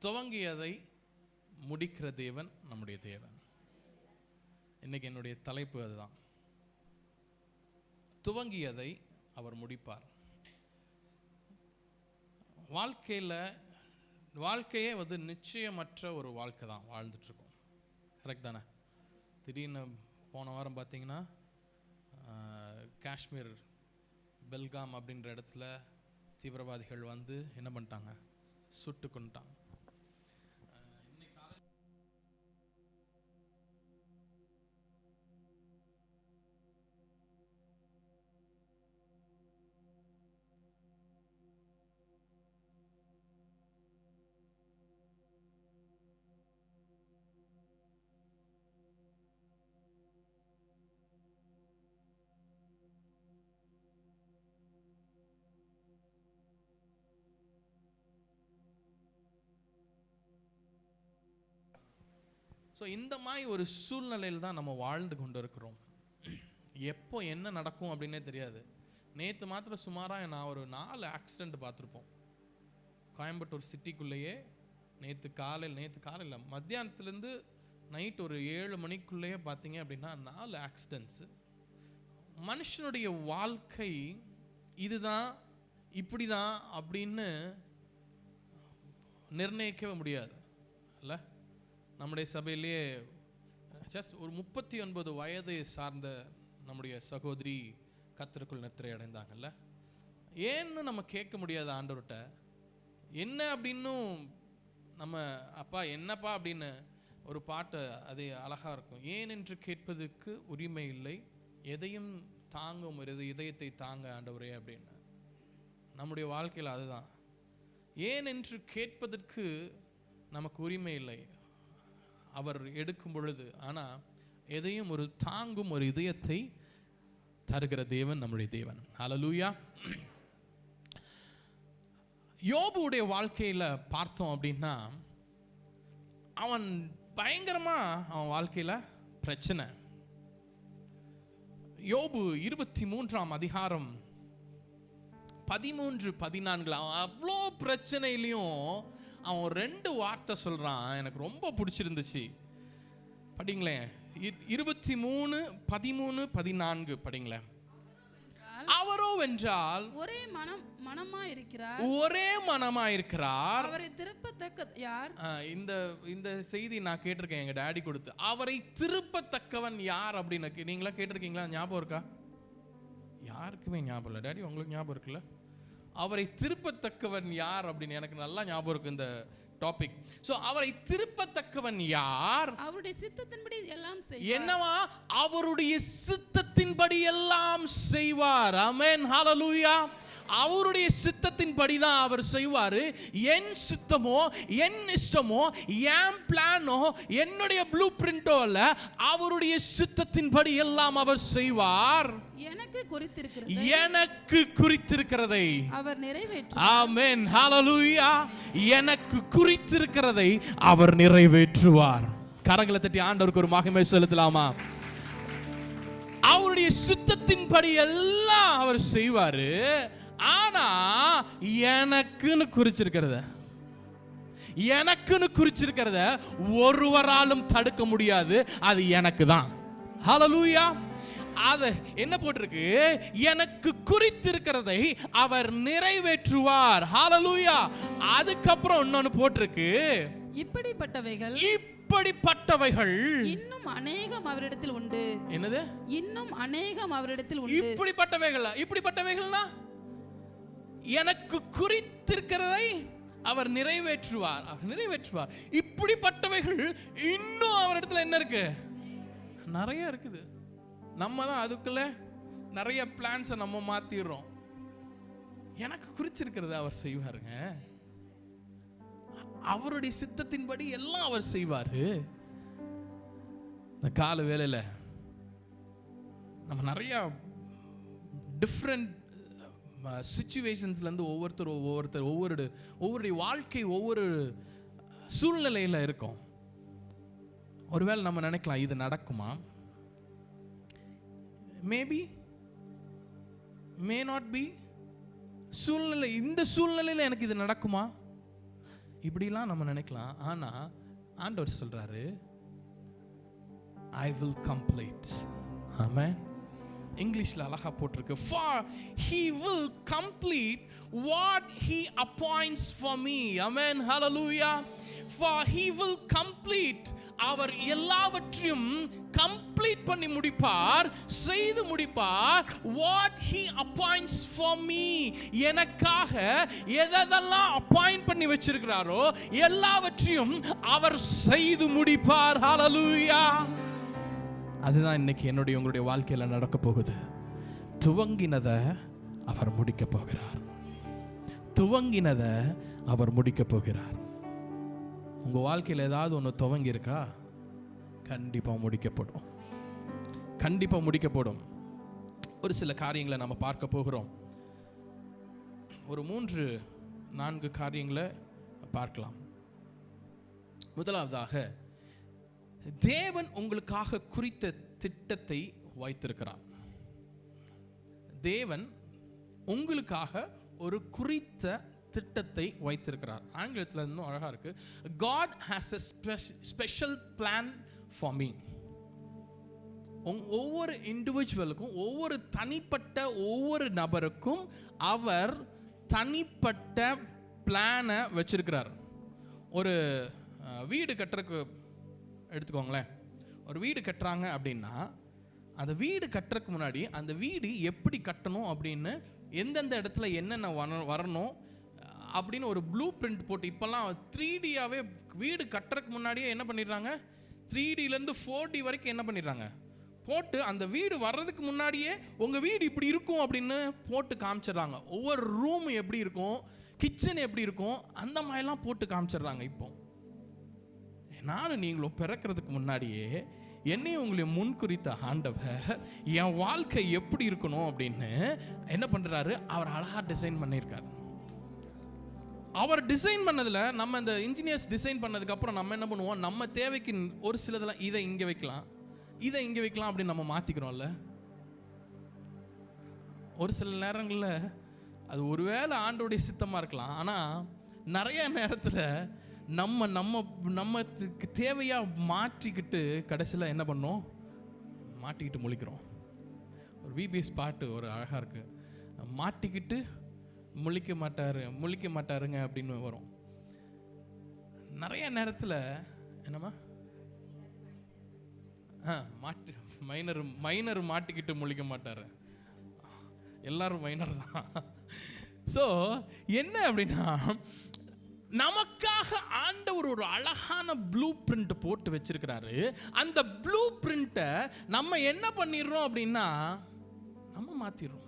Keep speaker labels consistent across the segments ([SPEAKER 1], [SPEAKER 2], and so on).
[SPEAKER 1] துவங்கியதை முடிக்கிற தேவன் நம்முடைய தேவன். இன்னைக்கு என்னுடைய தலைப்பு அதுதான். துவங்கியதை அவர் முடிப்பார். வாழ்க்கையே நிச்சயமற்ற ஒரு வாழ்க்கை தான் வாழ்ந்துட்டு இருக்கோம். கரெக்ட் தானே? திடீர்னு போன வாரம் பார்த்தீங்கன்னா காஷ்மீர் பெல்காம் அப்படின்ற இடத்துல தீவிரவாதிகள் என்ன பண்ணிட்டாங்க, சுட்டு கொண்டுட்டாங்க. ஸோ இந்த மாதிரி ஒரு சூழ்நிலையில் தான் நம்ம வாழ்ந்து கொண்டு இருக்கிறோம். எப்போ என்ன நடக்கும் அப்படின்னே தெரியாது. நேற்று மாத்திரம் சுமாராக நான் ஒரு 4 ஆக்சிடெண்ட் பார்த்துருப்போம் கோயம்புத்தூர் சிட்டிக்குள்ளேயே. நேற்று காலையில் மத்தியானத்துலேருந்து நைட் ஒரு 7 மணிக்குள்ளேயே பார்த்தீங்க அப்படின்னா 4 ஆக்சிடென்ட்ஸு. மனுஷனுடைய வாழ்க்கை இதுதான், இப்படி தான் அப்படின்னு நிர்ணயிக்கவே முடியாது இல்லை? நம்முடைய சபையிலேயே ஜஸ்ட் ஒரு 39 வயது சார்ந்த நம்முடைய சகோதரி கர்த்தருக்குள் நித்திரை அடைந்தாங்கல்ல. ஏன்னு நம்ம கேட்க முடியாது ஆண்டவர்கிட்ட. என்ன அப்படின்னும் நம்ம அப்பா என்னப்பா அப்படின்னு ஒரு பாட்டு அது அழகாக இருக்கும். ஏன் என்று கேட்பதற்கு உரிமை இல்லை, எதையும் தாங்கும் ஒரு இதயத்தை தாங்க ஆண்டவரே அப்படின்னு. நம்முடைய வாழ்க்கையில் அதுதான். ஏன் என்று கேட்பதற்கு நமக்கு உரிமை இல்லை அவர் எடுக்கும் பொழுது. ஆனால் எதையும் ஒரு தாங்கும் ஒரு இதயத்தை தருகிற தேவன் நம்முடைய தேவன். ஹல்லேலூயா. யோபுடைய வாழ்க்கையில் பார்த்தோம் அப்படின்னா அவன் பயங்கரமா அவன் வாழ்க்கையில் பிரச்சனை. யோபு 23ஆம் அதிகாரம் 13-14 அவ்வளோ பிரச்சனையிலையும் அவன் 2 வார்த்தை சொல்றான். எனக்கு ரொம்ப பிடிச்சிருந்துச்சு. படிங்களேன். 23:13-14 படிங்களேன். அவரோ வென்றால் ஒரே மனமா இருக்கிறார். அவரை திருப்பத்தக்க யார்? இந்த செய்தி நான் கேட்டிருக்கேன் எங்க டாடி கொடுத்து. அவரை திருப்பத்தக்கவன் யார் அப்படின்னு நீங்களா கேட்டிருக்கீங்களா? ஞாபகம் இருக்கா? யாருக்குமே ஞாபகம் இல்லை. டாடி உங்களுக்கு ஞாபகம் இருக்குல்ல? அவரை திருப்பத்தக்கவன் யார் அப்படின்னு எனக்கு நல்லா ஞாபகம் இருக்கு இந்த டாபிக். சோ அவரை திருப்பத்தக்கவன் யார்? அவருடைய சித்தத்தின்படி எல்லாம் செய்வார். என்னவா? அவருடைய சித்தத்தின்படி எல்லாம் செய்வார். ஆமென், ஹல்லேலூயா. அவருடைய சித்தத்தின்படி தான் அவர் செய்வாரு. என் சித்தமோ என் இஷ்டமோ என் பிளானோ என்னுடைய ப்ளூ பிரிண்டோ அல்ல, அவருடைய சித்தத்தின்படி எல்லாம் அவர் செய்வார். எனக்கு குறித்திருக்கிறதை அவர் நிறைவேற்றுவார். ஆமென், ஹல்லேலூயா. எனக்கு குறித்திருக்கிறதை அவர் நிறைவேற்றுவார். கரங்களை தட்டி ஆண்டவருக்கு ஒரு மகிமை செலுத்தலாமா? அவருடைய சித்தத்தின்படி எல்லாம் அவர் செய்வாரு. ஆனா எனக்குன்னு குறிச்சிருக்கிறத ஒருவராலும் தடுக்க முடியாது. அது எனக்கு தான். ஹல்லேலூயா. அது என்ன போட்டிருக்கு? எனக்கு குறித்திருக்கிறதை அவர் நிறைவேற்றுவார். ஹல்லேலூயா. அதுக்கப்புறம் இன்னொன்னு போட்டிருக்கு, இப்படிப்பட்டவைகள் இன்னும் அநேகம் அவரிடத்தில் உண்டு. என்னது? இன்னும் அநேகம் அவரிடத்தில் உண்டு. இப்படிப்பட்டவைகள்னா எனக்கு குறித்திருக்கிறதை அவர் நிறைவேற்றுவார். இப்படிப்பட்டவைகள் இன்னும் அவரிடத்தில் என்ன இருக்கு? நிறைய இருக்குது. நம்ம தான் அதுக்குள்ள நிறைய பிளான்ஸை நம்ம மாத்திடுறோம். எனக்கு குறிச்சிருக்கிறத அவர் செய்வாருங்க. அவருடைய சித்தத்தின்படி எல்லாம் அவர் செய்வாரு. இந்த கால வேளையில நம்ம நிறைய டிஃப்ரெண்ட் சிச்சுவேஷன்ஸ்ல இருந்து ஒவ்வொருடைய வாழ்க்கை ஒவ்வொரு சூழ்நிலையில இருக்கும். ஒருவேளை நம்ம நினைக்கலாம் இது நடக்குமா? Maybe, may not be. இந்த சூழ்நிலையில எனக்கு இது நடக்குமா? இப்படிலாம் நம்ம நினைக்கலாம். ஆனா ஆண்டவர் சொல்றாரு, I will complete. ஆமென். இங்கிலீஷ்ல அழகா போட்டிருக்கு, for he will complete what he appoints for me. Amen. Hallelujah. For he will complete, அவர் எல்லாவற்றையும் கம்ப்ளீட் பண்ணி முடிப்பார், செய்து முடிப்பார். what he appoints for me, எனக்காக எதெல்லாம் அப்பாயிண்ட் பண்ணி வச்சிருக்கிறாரோ எல்லாவற்றையும் அவர் செய்து முடிப்பார். ஹalleluya. அதுதான் இன்னைக்கு என்னுடைய உங்களுடைய வாழ்க்கையில நடக்க போகுது. துவங்கினதை அவர் முடிக்க போகிறார். துவங்கினதை அவர் முடிக்க போகிறார். உங்க வாழ்க்கையில் ஏதாவது ஒன்று துவங்கி இருக்கா? கண்டிப்பா முடிக்கப்படும். கண்டிப்பா முடிக்கப்படும். ஒரு சில காரியங்களை நம்ம பார்க்க போகிறோம். ஒரு 3-4 காரியங்களை பார்க்கலாம். முதலாவதாக, தேவன் உங்களுக்காக குறித்த திட்டத்தை வைத்திருக்கிறார். தேவன் உங்களுக்காக ஒரு குறித்த திட்டத்தை வைத்திருக்கிறார். ஆங்கிலத்தில் இன்னும் அழகா இருக்கு, God has a special plan for me. ஒவ்வொரு இண்டிவிஜுவலுக்கும், ஒவ்வொரு தனிப்பட்ட ஒவ்வொரு நபருக்கும் அவர் தனிப்பட்ட பிளானை வச்சிருக்கிறார். ஒரு வீடு கட்டுறதுக்கு எடுத்துக்கோங்களேன். ஒரு வீடு கட்டுறாங்க அப்படின்னா, அந்த வீடு கட்டுறதுக்கு முன்னாடி அந்த வீடு எப்படி கட்டணும் அப்படின்னு, எந்தெந்த இடத்துல என்னென்ன வரணும் அப்படின்னு ஒரு ப்ளூ பிரிண்ட் போட்டு, இப்போல்லாம் 3Dயாகவே வீடு கட்டுறதுக்கு முன்னாடியே என்ன பண்ணிடுறாங்க, 3Dலேருந்து 4D வரைக்கும் என்ன பண்ணிடுறாங்க போட்டு, அந்த வீடு வர்றதுக்கு முன்னாடியே உங்கள் வீடு இப்படி இருக்கும் அப்படின்னு போட்டு காமிச்சிடுறாங்க. ஒவ்வொரு ரூம் எப்படி இருக்கும், கிச்சன் எப்படி இருக்கும், அந்த மாதிரிலாம் போட்டு காமிச்சிடுறாங்க. இப்போ நானும் நீங்களும் பிறக்கிறதுக்கு முன்னாடியே என்னையும் உங்களையும் முன்குறித்த ஆண்டவர் என் வாழ்க்கை எப்படி இருக்கணும் அப்படின்னு என்ன பண்ணுறாரு, அவர் அழகாக டிசைன் பண்ணியிருக்காரு. அவர் டிசைன் பண்ணதில், நம்ம இந்த இன்ஜினியர்ஸ் டிசைன் பண்ணதுக்கப்புறம் நம்ம என்ன பண்ணுவோம், நம்ம தேவைக்கு ஒரு சிலதெல்லாம் இதை இங்கே வைக்கலாம், இதை இங்கே வைக்கலாம் அப்படின்னு நம்ம மாற்றிக்கிறோம்ல. ஒரு சில நேரங்களில் அது ஒருவேளை ஆண்டோடைய சித்தமாக இருக்கலாம். ஆனால் நிறைய நேரத்தில் நம்ம நம்ம நம்மக்கு தேவையாக மாற்றிக்கிட்டு கடைசியில் என்ன பண்ணோம், மாட்டிக்கிட்டு முழிக்கிறோம். ஒரு விபிஎஸ் பாட்டு ஒரு அழகாக இருக்குது, மாட்டிக்கிட்டு முழிக்க மாட்டாருங்க அப்படின்னு வரும். நிறைய நேரத்தில் என்னம்மா மைனர் மாட்டிக்கிட்டு முழிக்க மாட்டாரு, எல்லாரும் மைனர் தான். ஸோ என்ன அப்படின்னா, நமக்காக ஆண்டவர் ஒரு அழகான ப்ளூ பிரிண்ட் போட்டு வச்சிருக்கிறாரு. அந்த ப்ளூ பிரிண்ட்டை நம்ம என்ன பண்ணிடுறோம் அப்படின்னா, நம்ம மாத்திடுறோம்.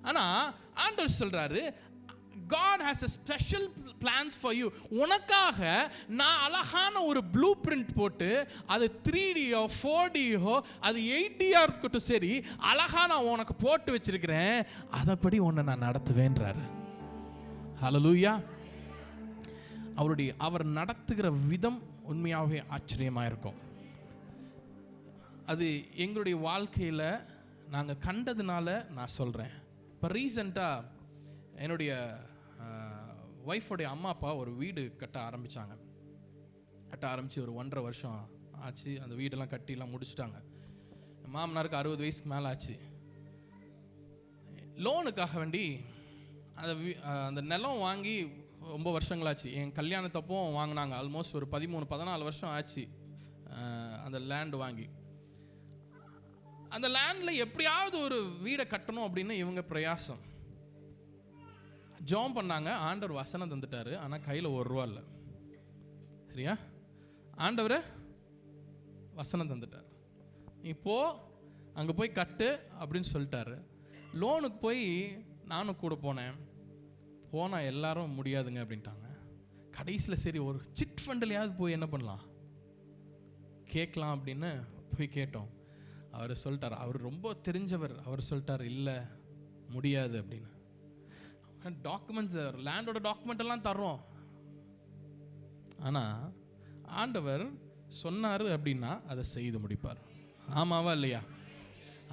[SPEAKER 1] ஆனா ஆண்டவர் சொல்றாரு, God has a special plans for you. உனக்காக நான் அழகான ஒரு ப்ளூ பிரிண்ட் போட்டு, அது 3Dயோ 4Dயோ அது 8Dயா இருக்கட்டும் சரி, அழகா நான் உனக்கு போட்டு வச்சிருக்கிறேன், அதப்படி உன்னை நான் நடத்துவேன்றாரு. ஹல்லேலூயா. அவர் நடத்துகிற விதம் உண்மையாகவே ஆச்சரியமாக இருக்கும். அது எங்களுடைய வாழ்க்கையில் நாங்கள் கண்டதுனால நான் சொல்கிறேன். இப்போ ரீசெண்டாக என்னுடைய ஒய்ஃபோடைய அம்மா அப்பா ஒரு வீடு கட்ட ஆரம்பித்து ஒரு 1.5 வருஷம் ஆச்சு. அந்த வீடெல்லாம் கட்டிலாம் முடிச்சுட்டாங்க. மாமனாருக்கு 60 வயசுக்கு மேலே ஆச்சு. லோனுக்காக வேண்டி அந்த நிலம் வாங்கி ரொம்ப வருஷங்களாச்சு. என் கல்யாணத்தப்போ வாங்கினாங்க. ஆல்மோஸ்ட் ஒரு 13-14 வருஷம் ஆச்சு அந்த லேண்டு வாங்கி. அந்த லேண்டில் எப்படியாவது ஒரு வீடை கட்டணும் அப்படின்னு இவங்க பிரயாசம் ஜெபம் பண்ணாங்க. ஆண்டவர் வசனம் தந்துட்டாரு, ஆனால் கையில் 1 ரூபா இல்லை. சரியா? ஆண்டவர் வசனம் தந்துட்டார், நீ போ அங்கே போய் கட்டு அப்படின்னு சொல்லிட்டாரு. லோனுக்கு போய் நானும் கூட போனால் எல்லாரும் முடியாதுங்க அப்படின்ட்டாங்க. கடைசியில் சரி ஒரு சிட் ஃபண்ட்லையாவது போய் என்ன பண்ணலாம் கேட்கலாம் அப்படின்னு போய் கேட்டோம். அவர் சொல்லிட்டார், அவர் ரொம்ப தெரிஞ்சவர், அவர் சொல்லிட்டார் இல்லை முடியாது அப்படின்னு. டாக்குமெண்ட்ஸ், லேண்டோட டாக்குமெண்ட் எல்லாம் தர்றோம். ஆனால் ஆண்டவர் சொன்னார் அப்படின்னா அதை செய்து முடிப்பார். ஆமாவா இல்லையா?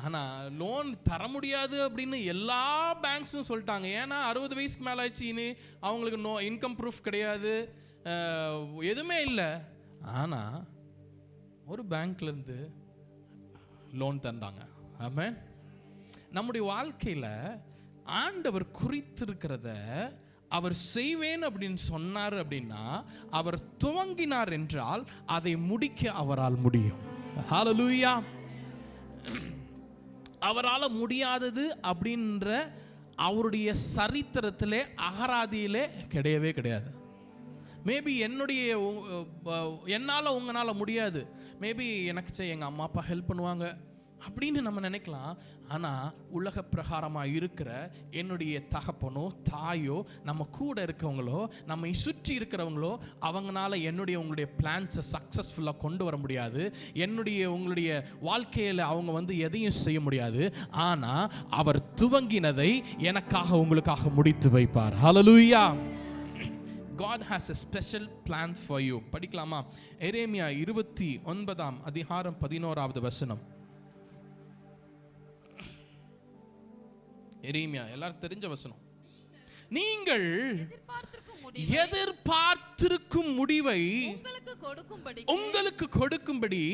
[SPEAKER 1] ஆனால் லோன் தர முடியாது அப்படின்னு எல்லா பேங்க்ஸும் சொல்லிட்டாங்க. ஏன்னா 60 வயசுக்கு மேலே ஆயிடுச்சு, இனி அவங்களுக்கு இன்கம் ப்ரூஃப் கிடையாது, எதுவுமே இல்லை. ஆனால் ஒரு பேங்க்லேருந்து லோன் தந்தாங்க. ஆமென். நம்முடைய வாழ்க்கையில் ஆண்டவர் குறித்திருக்கிறத அவர் செய்வேன் அப்படின்னு சொன்னார் அப்படின்னா, அவர் துவங்கினார் என்றால் அதை முடிக்க அவரால் முடியும். ஹல்லேலூயா. அவரால் முடியாதது அப்படின்ற அவருடைய சரித்திரத்திலே அகராதியிலே கிடையவே கிடையாது. மேபி என்னால் உங்களால் முடியாது, மேபி எனக்கு எங்கள் அம்மா அப்பா ஹெல்ப் பண்ணுவாங்க அப்படின்னு நம்ம நினைக்கலாம். ஆனால் உலக பிரகாரமாக இருக்கிற என்னுடைய தகப்பனோ தாயோ நம்ம கூட இருக்கவங்களோ நம்மை சுற்றி இருக்கிறவங்களோ அவங்களால உங்களுடைய பிளான்ஸை சக்ஸஸ்ஃபுல்லாக கொண்டு வர முடியாது. உங்களுடைய வாழ்க்கையில் அவங்க எதையும் செய்ய முடியாது. ஆனால் அவர் துவங்கினதை எனக்காக உங்களுக்காக முடித்து வைப்பார். ஹல்லேலூயா. God has a special plan for you. படிக்கலாமா? எரேமியா 29 அதிகாரம் 11வது வசனம். எரேமியா எல்லாரும் தெரிஞ்ச வசனம். நீங்கள் எதிர்பார்த்திருக்கும் முடிவை உங்களுக்கு கொடுக்கும்படி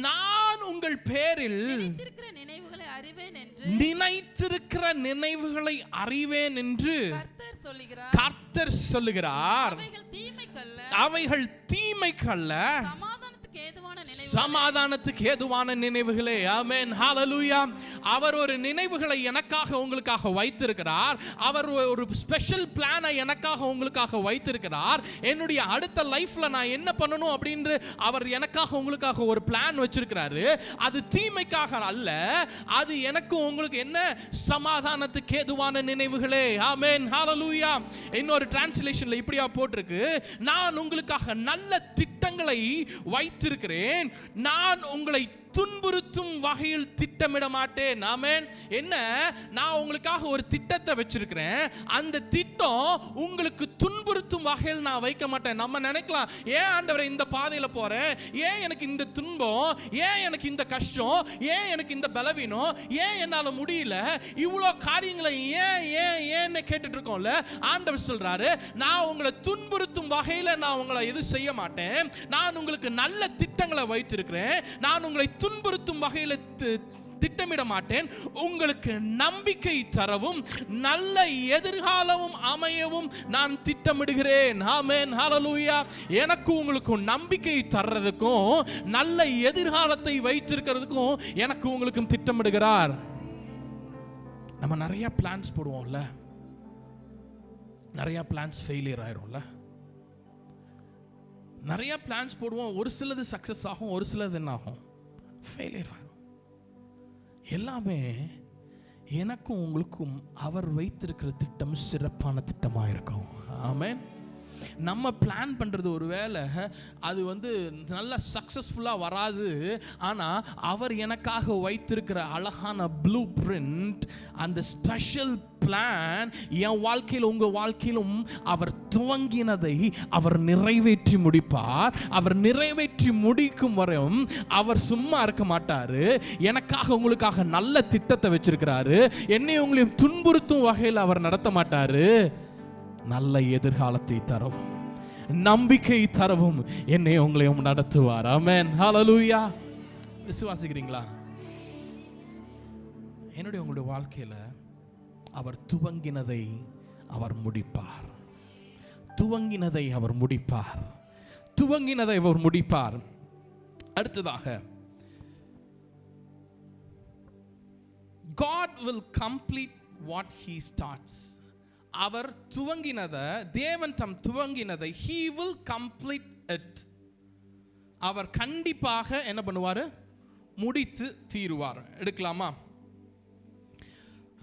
[SPEAKER 1] நான் உங்கள் பேரில் நினைத்திருக்கிற நினைவுகளை அறிவேன் என்று கர்த்தர் சொல்லுகிறார். அவைகள் தீமைக்கல்ல, சமாதானத்துக்கு ஏதுவான நினைவுகளே. ஆமென். ஹல்லேலூயா. அவர் ஒரு நினைவுகளை எனக்காக உங்களுக்காக வைத்திருக்கிறார். அவர் ஒரு ஸ்பெஷல் பிளானை எனக்காக உங்களுக்காக வைத்திருக்கிறார். என்னுடைய அடுத்த லைஃப்ல நான் என்ன பண்ணணும் அப்படின்னு அவர் எனக்காக உங்களுக்காக ஒரு பிளான் வச்சிருக்கிறாரு. அது தீமைக்காக அல்ல, அது எனக்கு உங்களுக்கு என்ன சமாதானத்துக்கு ஏதுவான நினைவுகளே. ஆமென். ஹல்லேலூயா. இன்னொரு டிரான்ஸ்லேஷன்ல இப்படியா போட்டிருக்கு, நான் உங்களுக்காக நல்ல திட்டங்களை வைத்திருக்கிறேன், நான் உங்களை துன்புறுத்தும் வகையில் திட்டமிட மாட்டேன். ஆமென். என்ன, நான் உங்களுக்காக ஒரு திட்டத்தை வச்சிருக்கிறேன், அந்த திட்டம் உங்களுக்கு துன்புறுத்தும் வகையில் நான் வைக்க மாட்டேன். நம்ம நினைக்கலாம், ஏன் ஆண்டவரே இந்த பாதையில் போறேன், ஏன் எனக்கு இந்த துன்பம், ஏன் எனக்கு இந்த கஷ்டம், ஏன் எனக்கு இந்த பலவீனம், ஏன் என்னால் முடியல, இவ்வளோ காரியங்களை ஏன் ஏன் ஏன்னு கேட்டுட்டு இருக்கோம்ல. ஆண்டவர் சொல்றாரு, நான் உங்களை துன்புறுத்தும் வகையில் நான் உங்களை எது செய்ய மாட்டேன், நான் உங்களுக்கு நல்ல திட்டங்களை வைத்திருக்கிறேன், நான் உங்களை துன்புறுத்தும் வகையில் திட்டமிட மாட்டேன், உங்களுக்கு நம்பிக்கை தரவும் நல்ல எதிர்காலமும் அமையவும் நான் திட்டமிடுகிறேன். ஆமென். ஹல்லேலூயா. எனக்கு உங்களுக்கு நம்பிக்கை தர்றதுக்கும் நல்ல எதிர்காலத்தை வைத்திருக்கிறதுக்கும் எனக்கு உங்களுக்கும் திட்டமிடுகிறார். நம்ம நிறைய பிளான்ஸ் போடுவோம்ல, நிறைய பிளான்ஸ் ஃபெயிலியர் ஆயிரும்ல. நிறைய பிளான்ஸ் போடுவோம், ஒரு சிலது சக்சஸ் ஆகும், ஒரு சிலது என்ன ஆகும், ஃபெயிலியர் ஆகும். எல்லாமே எனக்கும் உங்களுக்கும் அவர் வைத்திருக்கிற திட்டம் சிறப்பான திட்டமாக இருக்கும். ஆமென். நம்ம பிளான் பண்ணுறது ஒரு வேளை அது நல்லா சக்ஸஸ்ஃபுல்லாக வராது. ஆனால் அவர் எனக்காக வைத்திருக்கிற அழகான ப்ளூ பிரிண்ட், அந்த ஸ்பெஷல் பிளான் என் வாழ்க்கையில் உங்கள் வாழ்க்கையிலும் அவர் துவங்கினதை அவர் நிறைவேற்றி முடிப்பார். அவர் நிறைவேற்றி முடிக்கும் வரையும் அவர் சும்மா இருக்க மாட்டார். எனக்காக உங்களுக்காக நல்ல திட்டத்தை வச்சிருக்கிறாரு. என்னை உங்களையும் துன்புறுத்தும் வகையில் அவர் நடத்த மாட்டார். நல்ல எதிர்காலத்தை தரவும் நம்பிக்கை தரவும் என்னை உங்களையும் நடத்துவார். ஆமென். ஹல்லேலூயா. விசுவாசிக்கிறீங்களா? என்னுடைய உங்களுடைய வாழ்க்கையில அவர் துவங்கினதை அவர் முடிப்பார். துவங்கினதை அவர் முடிப்பார். துவங்கினதை அவர் முடிப்பார். அடுத்ததாக, God will complete what he starts. அவர் துவங்கினதை, தேவன் தம் துவங்கினதை he will complete it. அவர் கண்டிப்பாக என்ன பண்ணுவார், முடித்து தீருவார். எடுக்கலாமா?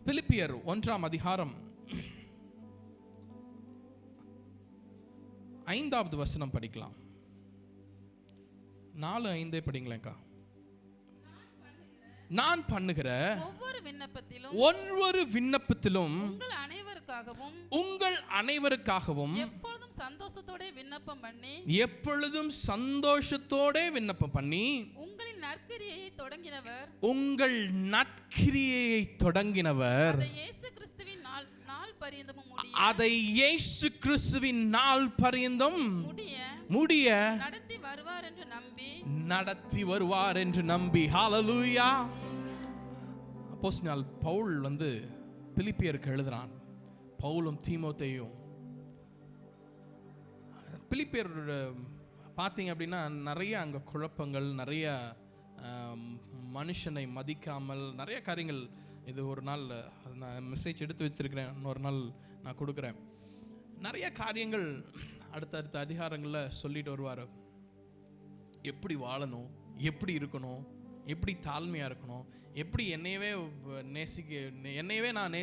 [SPEAKER 1] பிலிப்பியர் 1 அதிகாரம் 5வது வசனம் படிக்கலாம். 4:5 படிங்களேக்கா. நான் பண்ணுகிற ஒவ்வொரு விண்ணப்பத்திலும் உங்கள் அனைவருக்காகவும் எப்பொழுதும் சந்தோஷத்தோட விண்ணப்பம் பண்ணி உங்களின்
[SPEAKER 2] நற்கிரியையை தொடங்கினவர்
[SPEAKER 1] உங்கள் நற்கிரியையை தொடங்கினவர் அதை இயேசு கிறிஸ்துவின் நாள் பரியந்தம் முடிய நடத்தி வருவார் என்று நம்பி. ஹல்லேலூயா. அப்போஸ்தலன் பவுல் பிலிப்பியருக்கு எழுதுறான். பவுலும் தீமோத்தேயும். பிலிப்பியர் பார்த்தீங்க அப்படின்னா நிறைய அங்கே குழப்பங்கள், நிறைய மனுஷனை மதிக்காமல் நிறைய காரியங்கள். இது ஒரு நாள் நான் மெசேஜ் எடுத்து வச்சிருக்கிறேன், இன்னொரு நாள் நான் கொடுக்குறேன். நிறைய காரியங்கள் அடுத்தடுத்த அதிகாரங்களில் சொல்லிட்டு வருவார். எப்படி வாழணும், எப்படி இருக்கணும், எப்படி தாழ்மையாக இருக்கணும், எப்படி என்னையவே நான்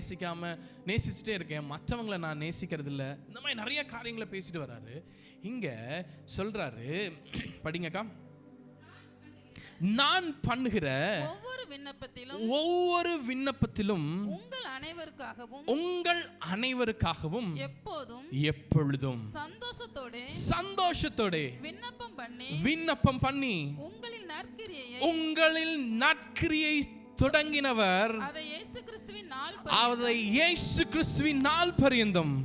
[SPEAKER 1] நேசிச்சுட்டே இருக்கேன், மற்றவங்களை நான் நேசிக்கிறது இல்லை, இந்த மாதிரி நிறைய காரியங்களை பேசிட்டு வர்றாரு. இங்கே சொல்றாரு, படிங்கக்கா. நான் பண்ணுகிற ஒவ்வொரு விண்ணப்பத்திலும் உங்கள் அனைவருக்காகவும் எப்பொழுதும் சந்தோஷத்தோட விண்ணப்பம் பண்ணி உங்களில் நற்கிரியை தொடங்கினவர் அதை இயேசு கிறிஸ்துவின் நாள் பரியந்தம்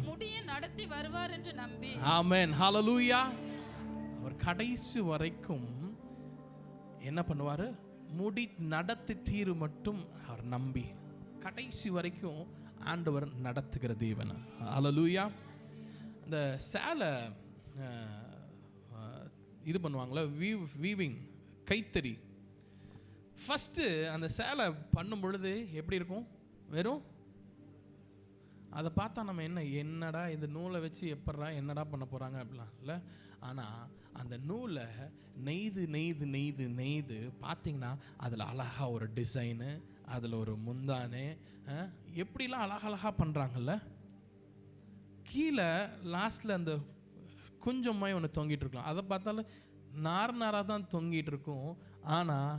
[SPEAKER 1] நடத்தி வருவார் என்று நம்பி. ஆமென். ஹல்லேலூயா. அவர் கடைசி வரைக்கும் என்ன பண்ணுவாரு? நடத்தி தீரு மட்டும் அவர் நம்பி கடைசி வரைக்கும் ஆண்டவர் நடத்துகிற தேவன். ஹல்லேலூயா. இந்த சேலை இது பண்ணுவாங்களா, வீவிங், கைத்தறி. ஃபஸ்ட்டு அந்த சேலை பண்ணும் பொழுது எப்படி இருக்கும்? வெறும் அதை பார்த்தா நம்ம என்னடா இந்த நூலை வச்சு எப்படா என்னடா பண்ண போகிறாங்க அப்படிலாம் இல்லை. ஆனால் அந்த நூலை நெய்து நெய்து நெய்து நெய்து பார்த்தீங்கன்னா அதில் அழகாக ஒரு டிசைனு, அதில் ஒரு முந்தானே, எப்படிலாம் அழகழகாக பண்ணுறாங்கல்ல. கீழே லாஸ்ட்டில் அந்த கொஞ்சமாக ஒன்று தொங்கிட்டு இருக்கலாம். அதை பார்த்தாலும் நாராக தான் தொங்கிட்டு இருக்கும். ஆனால்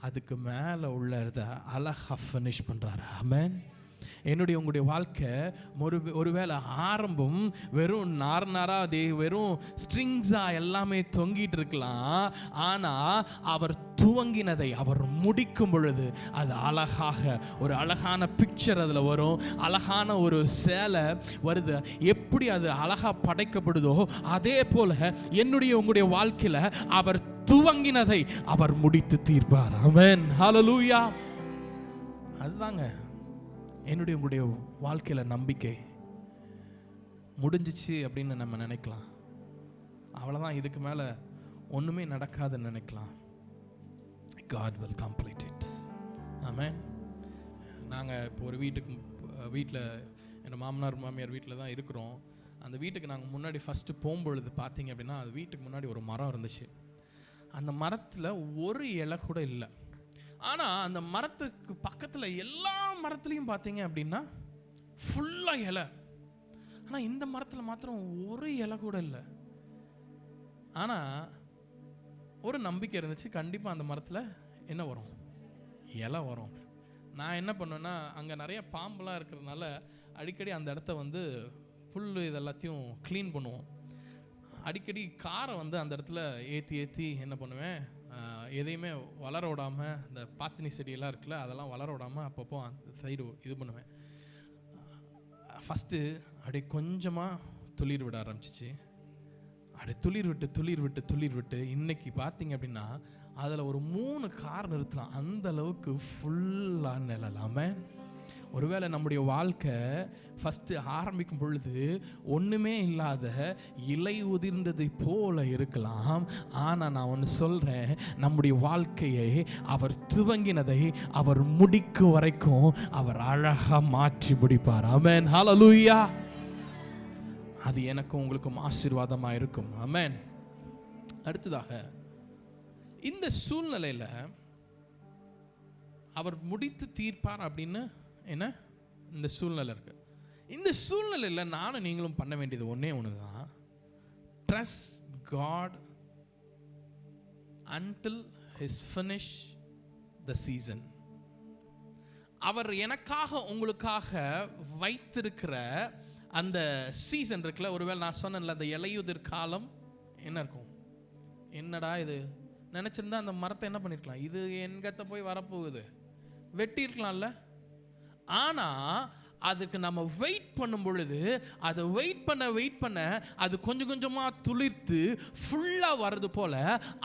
[SPEAKER 1] அதுக்கு மேலே உள்ளத அழகாக ஃபினிஷ் பண்ணுறாரு. ஆமென். என்னுடைய உங்களுடைய வாழ்க்கை ஒருவேளை ஆரம்பம் வெறும் நாரா வெறும் ஸ்ட்ரிங்ஸா எல்லாமே தொங்கிட்டு இருக்கலாம். ஆனால் அவர் துவங்கினதை அவர் முடிக்கும் பொழுது அது அழகாக ஒரு அழகான பிக்சர் அதில் வரும், அழகான ஒரு சேலை வருது. எப்படி அது அழகா படைக்கப்படுதோ அதே போல என்னுடைய உங்களுடைய வாழ்க்கையில் அவர் துவங்கினதை அவர் முடித்து தீர்ப்பார். ஆமென். ஹல்லேலூயா. அதுதாங்க என்னுடைய உங்களுடைய வாழ்க்கையில் நம்பிக்கை. முடிஞ்சிச்சு அப்படின்னு நம்ம நினைக்கலாம், அவ்வளோதான், இதுக்கு மேலே ஒன்றுமே நடக்காதுன்னு நினைக்கலாம். God will complete it. ஆமென். நாங்கள் இப்போ ஒரு வீட்டில் என் மாமனார் மாமியார் வீட்டில் தான் இருக்கிறோம். அந்த வீட்டுக்கு நாங்கள் முன்னாடி ஃபஸ்ட்டு போகும்பொழுது பார்த்தீங்க அப்படின்னா அது வீட்டுக்கு முன்னாடி ஒரு மரம் இருந்துச்சு. அந்த மரத்தில் ஒரு இலை கூட இல்லை. ஆனால் அந்த மரத்துக்கு பக்கத்தில் எல்லா மரத்துலையும் பார்த்தீங்க அப்படின்னா ஃபுல்லாக இலை. ஆனால் இந்த மரத்தில் மாத்திரம் ஒரு இலை கூட இல்லை. ஆனால் ஒரு நம்பிக்கை இருந்துச்சு, கண்டிப்பாக அந்த மரத்தில் என்ன வரும்? இலை வரும். நான் என்ன பண்ணுவேன்னா, அங்கே நிறைய பாம்பெலாம் இருக்கிறதுனால அடிக்கடி அந்த இடத்த புல் இதெல்லாத்தையும் க்ளீன் பண்ணுவோம். அடிக்கடி காரை அந்த இடத்துல ஏற்றி என்ன பண்ணுவேன், எதையுமே வளர விடாமல், இந்த பாத்தினி செடியெல்லாம் இருக்குல்ல அதெல்லாம் வளர விடாமல் அப்பப்போ அந்த சைடு இது பண்ணுவேன். ஃபஸ்ட்டு அப்படியே கொஞ்சமாக துளிர் விட ஆரம்பிச்சிச்சு. அப்படியே துளிர் விட்டு இன்னைக்கு பார்த்தீங்க அப்படின்னா அதில் ஒரு 3 கார் நிறுத்தலாம், அந்த அளவுக்கு ஃபுல்லாக நிழலாமே. ஒருவேளை நம்முடைய வாழ்க்கை ஃபஸ்ட்டு ஆரம்பிக்கும் பொழுது ஒன்றுமே இல்லாத இலை உதிர்ந்ததை போல இருக்கலாம். ஆனால் நான் ஒன்று சொல்கிறேன், நம்முடைய வாழ்க்கையை அவர் துவங்கினதை அவர் முடிக்கும் வரைக்கும் அவர் அழகாக மாற்றி முடிப்பார். ஆமென். ஹல்லேலூயா. அது எனக்கும் உங்களுக்கும் ஆசீர்வாதமாக இருக்கும். ஆமென். அடுத்ததாக இந்த சூழ்நிலையில் அவர் முடித்து தீர்ப்பார் அப்படின்னு என்ன இந்த சூழ்நிலை இருக்கு. இந்த சூழ்நிலையில் நானும் நீங்களும் பண்ண வேண்டியது ஒன்று தான், trust God until his finish the season. அவர் எனக்காக உங்களுக்காக வைத்திருக்கிற அந்த சீசன் இருக்குல்ல. ஒருவேளை நான் சொன்னேன்ல அந்த இலையுதிர் காலம் என்ன இருக்கும், என்னடா இது நினச்சிருந்தா அந்த மரத்தை என்ன பண்ணியிருக்கலாம், இது என்கிட்ட போய் வரப்போகுது, வெட்டியிருக்கலாம்ல. ஆனால் அதுக்கு நம்ம வெயிட் பண்ணும் பொழுது, அதை வெயிட் பண்ண அது கொஞ்சம் கொஞ்சமாக துளிர்த்து ஃபுல்லாக வர்றது போல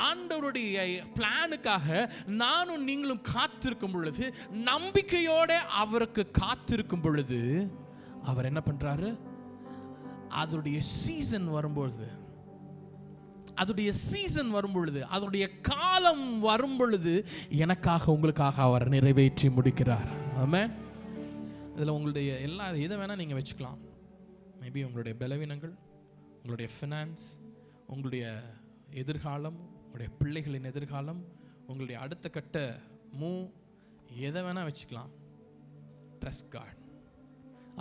[SPEAKER 1] ஆண்டவருடைய பிளானுக்காக நானும் நீங்களும் காத்திருக்கும் பொழுது, நம்பிக்கையோடு அவருக்கு காத்திருக்கும் பொழுது, அவர் என்ன பண்ணுறாரு, அதோடைய சீசன் வரும்பொழுது, அதோடைய காலம் வரும் பொழுது எனக்காக உங்களுக்காக அவர் நிறைவேற்றி முடிக்கிறார். ஆமென். இதில் உங்களுடைய எல்லா இதை வேணால் நீங்கள் வச்சுக்கலாம். மேபி உங்களுடைய பலவீனங்கள், உங்களுடைய ஃபினான்ஸ், உங்களுடைய எதிர்காலம், உங்களுடைய பிள்ளைகளின் எதிர்காலம், உங்களுடைய அடுத்த கட்ட எதை வேணால் வச்சுக்கலாம். Trust God.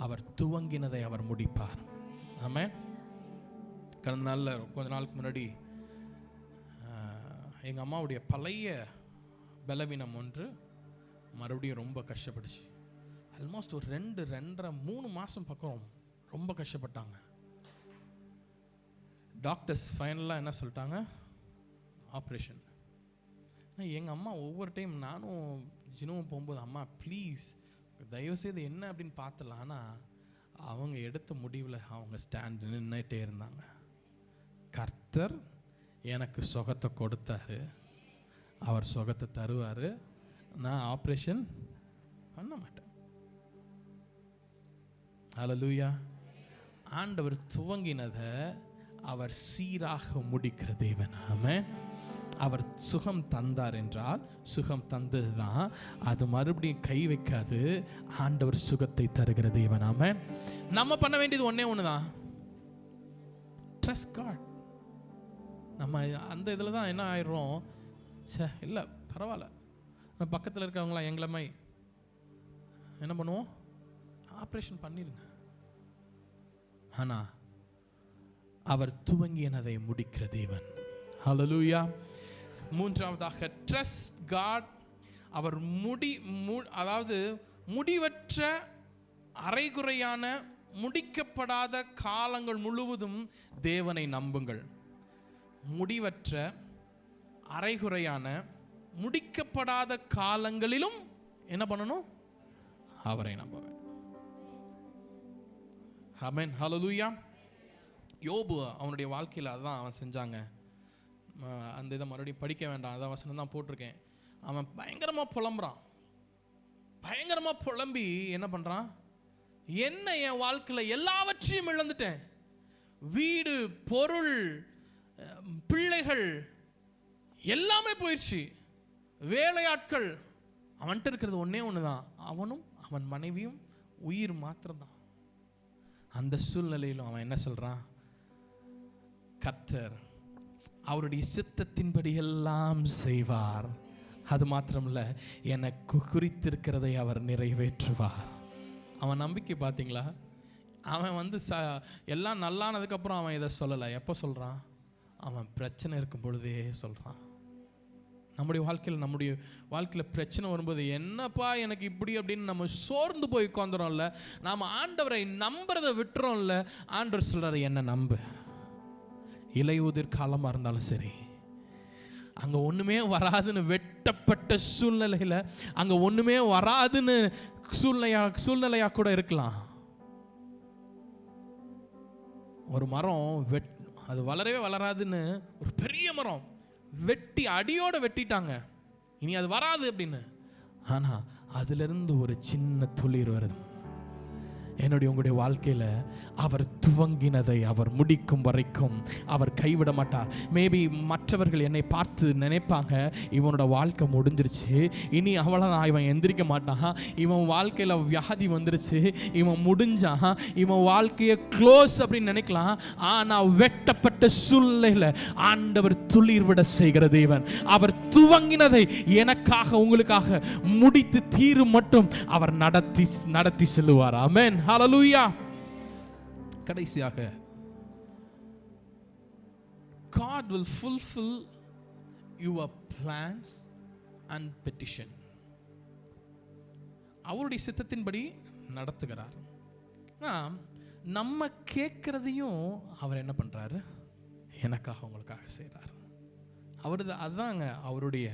[SPEAKER 1] அவர் துவங்கினதை அவர் முடிப்பார். ஆமென். கடந்த நாளில் கொஞ்ச நாளுக்கு முன்னாடி எங்கள் அம்மாவுடைய பழைய பலவீனம் ஒன்று மறுபடியும் ரொம்ப கஷ்டப்பட்டுச்சு. ஆல்மோஸ்ட் ஒரு 2-2.5-3 மாதம் பக்கம் ரொம்ப கஷ்டப்பட்டாங்க. டாக்டர்ஸ் ஃபைனலாக என்ன சொல்லிட்டாங்க, ஆப்ரேஷன். எங்கள் அம்மா ஒவ்வொரு டைம் நானும் ஜினுவும் போகும்போது, அம்மா ப்ளீஸ் தயவுசெய்து என்ன அப்படின்னு பார்த்துலாம். ஆனால் அவங்க எடுத்த முடிவில் அவங்க ஸ்டாண்ட் நின்றுட்டே இருந்தாங்க. கர்த்தர் எனக்கு சுகத்தை கொடுத்தாரு, அவர் சுகத்தை தருவார், நான் ஆப்ரேஷன் பண்ண மாட்டேன். ஹல்லேலூயா. ஆண்டவர் துவங்கினதை அவர் சீராக முடிக்கிற தேவன். ஆமென். அவர் சுகம் தந்தார் என்றால் சுகம் தந்தது தான், அது மறுபடியும் கை வைக்காது. ஆண்டவர் சுகத்தை தருகிற தேவன். ஆமென். நம்ம பண்ண வேண்டியது ஒன்று தான், ட்ரஸ்ட் காட். நம்ம அந்த இதில் தான் என்ன ஆயிடுறோம், இல்லை பரவாயில்ல, நம்ம பக்கத்தில் இருக்கிறவங்களாம் எங்களமை என்ன பண்ணுவோம், ஆப்ரேஷன் பண்ணிடுங்க. ஆனால் அவர் துவங்கியனதை முடிக்கிற தேவன். ஹல்லேலூயா. மூன்றாவதாக ட்ரஸ்ட் காட். அவர் அதாவது முடிவற்ற அரைகுறையான முடிக்கப்படாத காலங்கள் முழுவதும் தேவனை நம்புங்கள். முடிவற்ற அரைகுறையான முடிக்கப்படாத காலங்களிலும் என்ன பண்ணணும், அவரை நம்ப வேண்டும். ஆமென். ஹல்லேலூயா. யோபு அவனுடைய வாழ்க்கையில் அதுதான் அவன் செஞ்சாங்க. அந்த இதை மறுபடியும் படிக்க வேண்டாம், அதான் வசனம் தான் போட்டிருக்கேன். அவன் பயங்கரமாக புலம்பி என்ன பண்ணுறான், என்ன என் வாழ்க்கையில் எல்லாவற்றையும் இழந்துட்டேன், வீடு, பொருள், பிள்ளைகள் எல்லாமே போயிடுச்சு, வேலையாட்கள், அவன்கிட்ட இருக்கிறது ஒன்று தான், அவனும் அவன் மனைவியும் உயிர் மாத்திரம்தான். அந்த சூழ்நிலையிலும் அவன் என்ன சொல்றான், கர்த்தர் அவருடைய சித்தத்தின்படி எல்லாம் செய்வார், அது மாத்திரமல்ல எனக்கு குறித்திருக்கிறதை அவர் நிறைவேற்றுவார். அவன் நம்பிக்கை பார்த்தீங்களா? அவன் எல்லாம் நல்லானதுக்கப்புறம் அவன் இதை சொல்லலை. எப்போ சொல்கிறான், அவன் பிரச்சனை இருக்கும் பொழுதே சொல்கிறான். நம்முடைய வாழ்க்கையில் பிரச்சனை வரும்போது, என்னப்பா எனக்கு இப்படி அப்படின்னு நம்ம சோர்ந்து போய் உட்காந்துறோம்ல, நாம் ஆண்டவரை நம்புறதை விட்டுறோம்ல. ஆண்டவர் சொல்கிறார், என்ன நம்பு. இலையுதிர் காலமாக இருந்தாலும் சரி, அங்கே ஒன்றுமே வராதுன்னு வெட்டப்பட்ட சூழ்நிலையில், அங்கே ஒன்றுமே வராதுன்னு சூழ்நிலையாக கூட இருக்கலாம். ஒரு மரம் அது வளரவே வளராதுன்னு ஒரு பெரிய மரம் வெட்டி அடியோட வெட்டிட்டாங்க, இனி அது வராது அப்படின்னு. ஆனால் அதிலிருந்து ஒரு சின்ன துளிர் வருது. என்னுடைய உங்களுடைய வாழ்க்கையில் அவர் துவங்கினதை அவர் முடிக்கும் வரைக்கும் அவர் கைவிட மாட்டார். மேபி மற்றவர்கள் என்னை பார்த்து நினைப்பாங்க, இவனோட வாழ்க்கை முடிஞ்சிருச்சு, இனி அவ்வளோதான், இவன் எந்திரிக்க மாட்டான், இவன் வாழ்க்கையில் வியாதி வந்துருச்சு, இவன் முடிஞ்சான், இவன் வாழ்க்கையை க்ளோஸ் அப்படின்னு நினைக்கலாம். ஆனால் வெட்டப்பட்ட சூழ்நிலையில் ஆண்டவர் துளிர் விட செய்கிற தேவன். அவர் துவங்கினதை எனக்காக உங்களுக்காக முடித்து தீரும் மட்டும் அவர் நடத்தி செல்லுவார். ஆமென். ஹல்லேலூயா. கடைசியாக God will fulfill your plans and petition. அவருடைய சித்தத்தின்படி நடத்துகிறார். நம்ம கேட்கிறதையும் அவர் என்ன பண்றாரு, எனக்காக உங்களுக்காக செய்கிறார். அதுதாங்க அவருடைய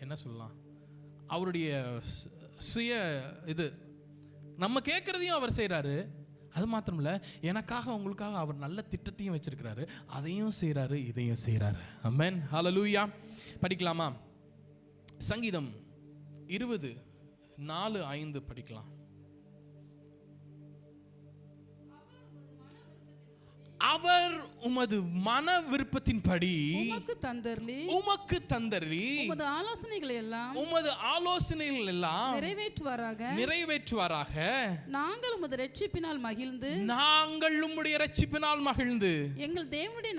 [SPEAKER 1] என்ன சொல்லலாம், அவருடைய சுய இது. நம்ம கேட்கறதையும் அவர் செய்கிறாரு. அது மாத்திரம் இல்லை, எனக்காக உங்களுக்காக அவர் நல்ல திட்டத்தையும் வச்சிருக்கிறாரு. அதையும் செய்கிறாரு, இதையும் செய்கிறாரு. ஆமென், ஹல்லேலூயா. படிக்கலாமா? சங்கீதம் 20:4-5 படிக்கலாம். அவர் உமது மன விருப்பத்தின்படி உமக்கு தந்தர்லி உமது ஆலோசனைகள் எல்லாம் நிறைவேற்றுவாராக. நாங்கள் உமது இரட்சிப்பினால் மகிழ்ந்து எங்கள் தேவனுடைய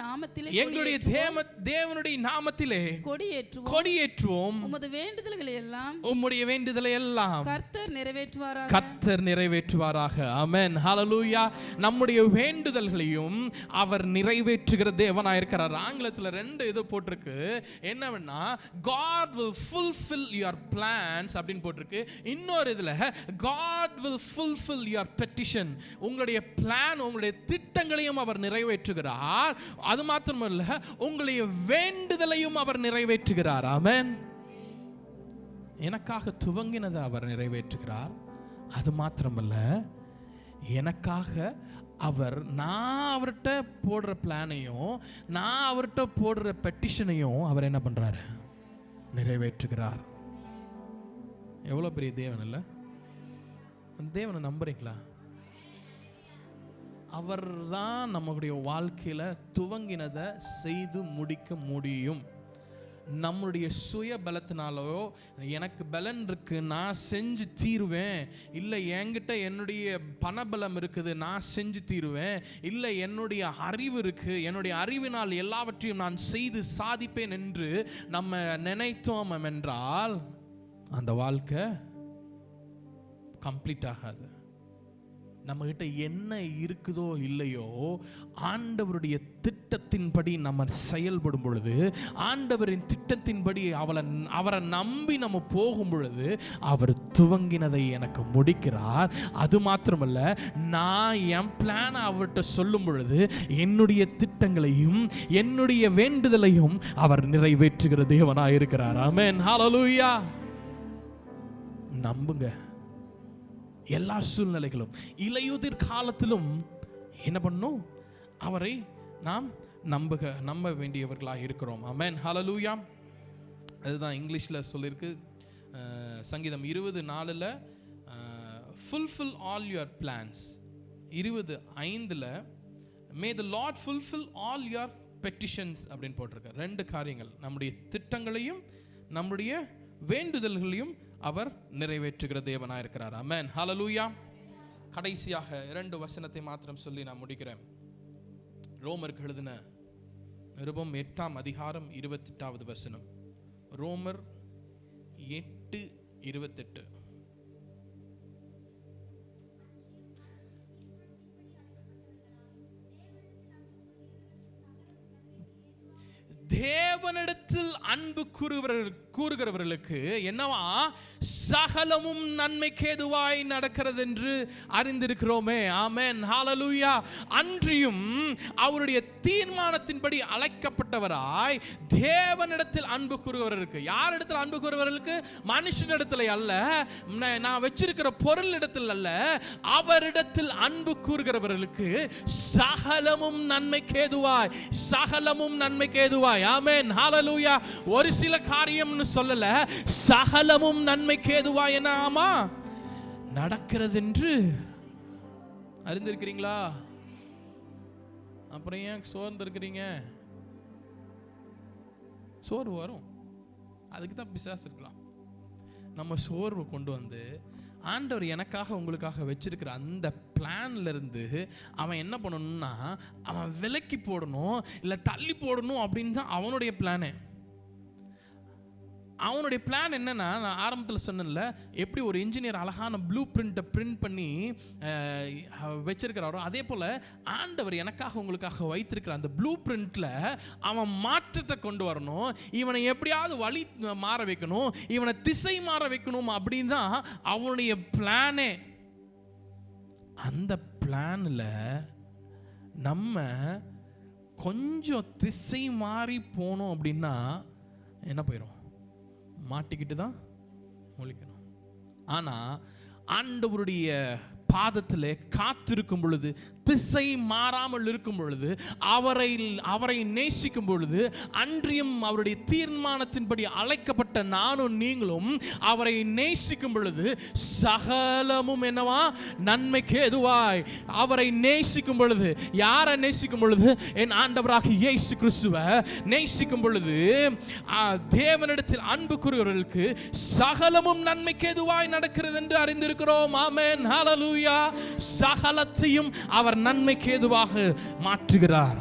[SPEAKER 1] நாமத்திலே கொடியேற்றுவோம். உம்முடைய வேண்டுதலை எல்லாம் கர்த்தர் நிறைவேற்றுவாராக. ஆமென், ஹல்லேலூயா. நம்முடைய வேண்டுதல்களையும் அவர் நிறைவேற்றுகிற தேவனாய் இருக்கிறார். ஆங்கிலத்தில் 2 இது போட்டிருக்கு. என்னவென்னா, God will fulfill your plans அப்படின்னு போட்டிருக்கு. இன்னொரு இதுல God will fulfill your petition. உங்களுடைய பிளான், உங்களுடைய திட்டங்களையும் அவர் நிறைவேற்றுகிறார். அது மாத்திரமல்ல, உங்களுடைய வேண்டுதலையும் அவர் நிறைவேற்றுகிறார். ஆமென். எனக்காக துவங்கினதை அவர் நிறைவேற்றுகிறார். அது மாத்திரமல்ல, எனக்காக நான் அவர்கிட்ட போடுற பிளானையும் நான் அவர்கிட்ட போடுற பெட்டிஷனையும் அவர் என்ன பண்றாரு? நிறைவேற்றுகிறார். எவ்வளவு பெரிய தேவன் இல்ல? அந்த தேவனை நம்புறீங்களா? அவர் தான் நம்முடைய வாழ்க்கையில துவங்கினதை செய்து முடிக்க முடியும். நம்முடைய சுய பலத்தினாலோ, எனக்கு பலன் இருக்கு நான் செஞ்சு தீருவேன், இல்லை என்கிட்ட என்னுடைய பணபலம் இருக்குது நான் செஞ்சு தீருவேன், இல்லை என்னுடைய அறிவு இருக்கு என்னுடைய அறிவினால் எல்லாவற்றையும் நான் செய்து சாதிப்பேன் என்று நம்ம நினைத்தோம் என்றால் அந்த வாழ்க்கை கம்ப்ளீட் ஆகாது. நம்மகிட்ட என்ன இருக்குதோ இல்லையோ, ஆண்டவருடைய திட்டத்தின்படி நம்ம செயல்படும் பொழுது, ஆண்டவரின் திட்டத்தின்படி அவரை நம்பி நம்ம போகும் பொழுது, அவர் துவங்கினதை எனக்கு முடிக்கிறார். அது மாத்திரமல்ல, நான் என் பிளான் அவர்கிட்ட சொல்லும் பொழுது என்னுடைய திட்டங்களையும் என்னுடைய வேண்டுதலையும் அவர் நிறைவேற்றுகிற தேவனாய் இருக்கிறார். ஆமென், ஹல்லேலூயா. நம்புங்க. எல்லா சூழ்நிலைகளும் இலையுதிர் காலத்திலும் என்ன பண்ணும்? அவரை நாம் நம்ப வேண்டியவர்களாக இருக்கிறோம். ஆமென், ஹல்லேலூயா. அதுதான் இங்கிலீஷில் சொல்லியிருக்கு. சங்கீதம் 20:4 fulfill all your plans. 20:5 may the Lord fulfill all your petitions அப்படின்னு போட்டிருக்கார். 2 காரியங்கள், நம்முடைய திட்டங்களையும் நம்முடைய வேண்டுதல்களையும் அவர் நிறைவேற்றுகிற தேவனாக இருக்கிறார். ஆமென், ஹல்லேலூயா. கடைசியாக 2 வசனத்தை மாத்திரம் சொல்லி நான் முடிக்கிறேன். ரோமருக்கு எழுதின நிருபம் 8ஆம் அதிகாரம் 28வது வசனம். ரோமர் 8:28. தேவனிடத்தில் அன்பு கூறுகிறவர்களுக்கு என்னவா? சகலமும் நன்மைக்கு ஏதுவாய் நடக்கிறது என்று அறிந்திருக்கிறோமே. ஆமென், ஹல்லேலூயா. அன்றியும் அவருடைய தீர்மானத்தின்படி அழைக்கப்பட்டவராய் தேவனிடத்தில் அன்பு கூறுகிறவர்களுக்கு. யார் இடத்தில் அன்பு கூறுகிறவர்களுக்கு? மனுஷனிடத்தில் அல்ல, நான் வச்சிருக்கிற பொருள் இடத்தில் அல்ல, அவரிடத்தில் அன்பு கூறுகிறவர்களுக்கு சகலமும் நன்மைக்கு ஏதுவாய், சகலமும் நன்மைக்கு ஏதுவாய். ஆமென், ஹல்லேலூயா. ஒரு சில காரியம்னு சொல்லல, சகலமும் நன்மைக்கு ஏதுவாய் என்ன ஆமா நடக்கிறது என்று அறிந்திருக்கிறீங்களா? அப்புறம் ஏன் சோர்ந்து இருக்கிறீங்க? சோர்வு வரும், அதுக்கு தான் பிசாசு இருக்கலாம். நம்ம சோர்வு கொண்டு வந்து ஆண்டவர் எனக்காக உங்களுக்காக வச்சிருக்கிற அந்த பிளான்ல இருந்து அவன் என்ன பண்ணணும்னா, அவன் விலக்கி போடணும் இல்லை தள்ளி போடணும் அப்படின்னு தான் அவனுடைய பிளானே. அவனுடைய பிளான் என்னன்னா, நான் ஆரம்பத்தில் சொன்னேன்ல, எப்படி ஒரு இன்ஜினியர் அழகான ப்ளூ பிரிண்ட்டை பிரிண்ட் பண்ணி வச்சிருக்கிறாரோ, அதே போல் ஆண்டவர் எனக்காக உங்களுக்காக வைத்திருக்கிற அந்த ப்ளூ பிரிண்ட்டில் அவன் மாற்றத்தை கொண்டு வரணும், இவனை எப்படியாவது வழி மாற வைக்கணும், இவனை திசை மாற வைக்கணும் அப்படின்னு தான் அவனுடைய பிளானே. அந்த பிளானில் நம்ம கொஞ்சம் திசை மாறி போனோம் அப்படின்னா என்ன போயிடும்? மாட்டிக்கிட்டு தான் முழிக்கணும். ஆனா ஆண்டவருடைய பாதத்திலே காத்திருக்கும் பொழுது, திசை மாறாமல் இருக்கும் பொழுது, அவரை நேசிக்கும் பொழுது, அன்றியும் அவருடைய தீர்மானத்தின்படி அழைக்கப்பட்ட நானும் நீங்களும் அவரை நேசிக்கும் பொழுது, சகலமும் என்னவா? நன்மைக்கு ஏதுவாய். அவரை நேசிக்கும் பொழுது, யாரை நேசிக்கும் பொழுது? என் ஆண்டவராகிய இயேசு கிறிஸ்துவை நேசிக்கும் பொழுது, தேவனிடத்தில் அன்பு கூறுகிறவர்களுக்கு சகலமும் நன்மைக்கு ஏதுவாய் நடக்கிறது என்று அறிந்திருக்கிறோம். ஆமென், ஹல்லேலூயா. சகலத்தையும் அவர் நன்மைக்கு ஏதுவாக மாற்றுகிறார்.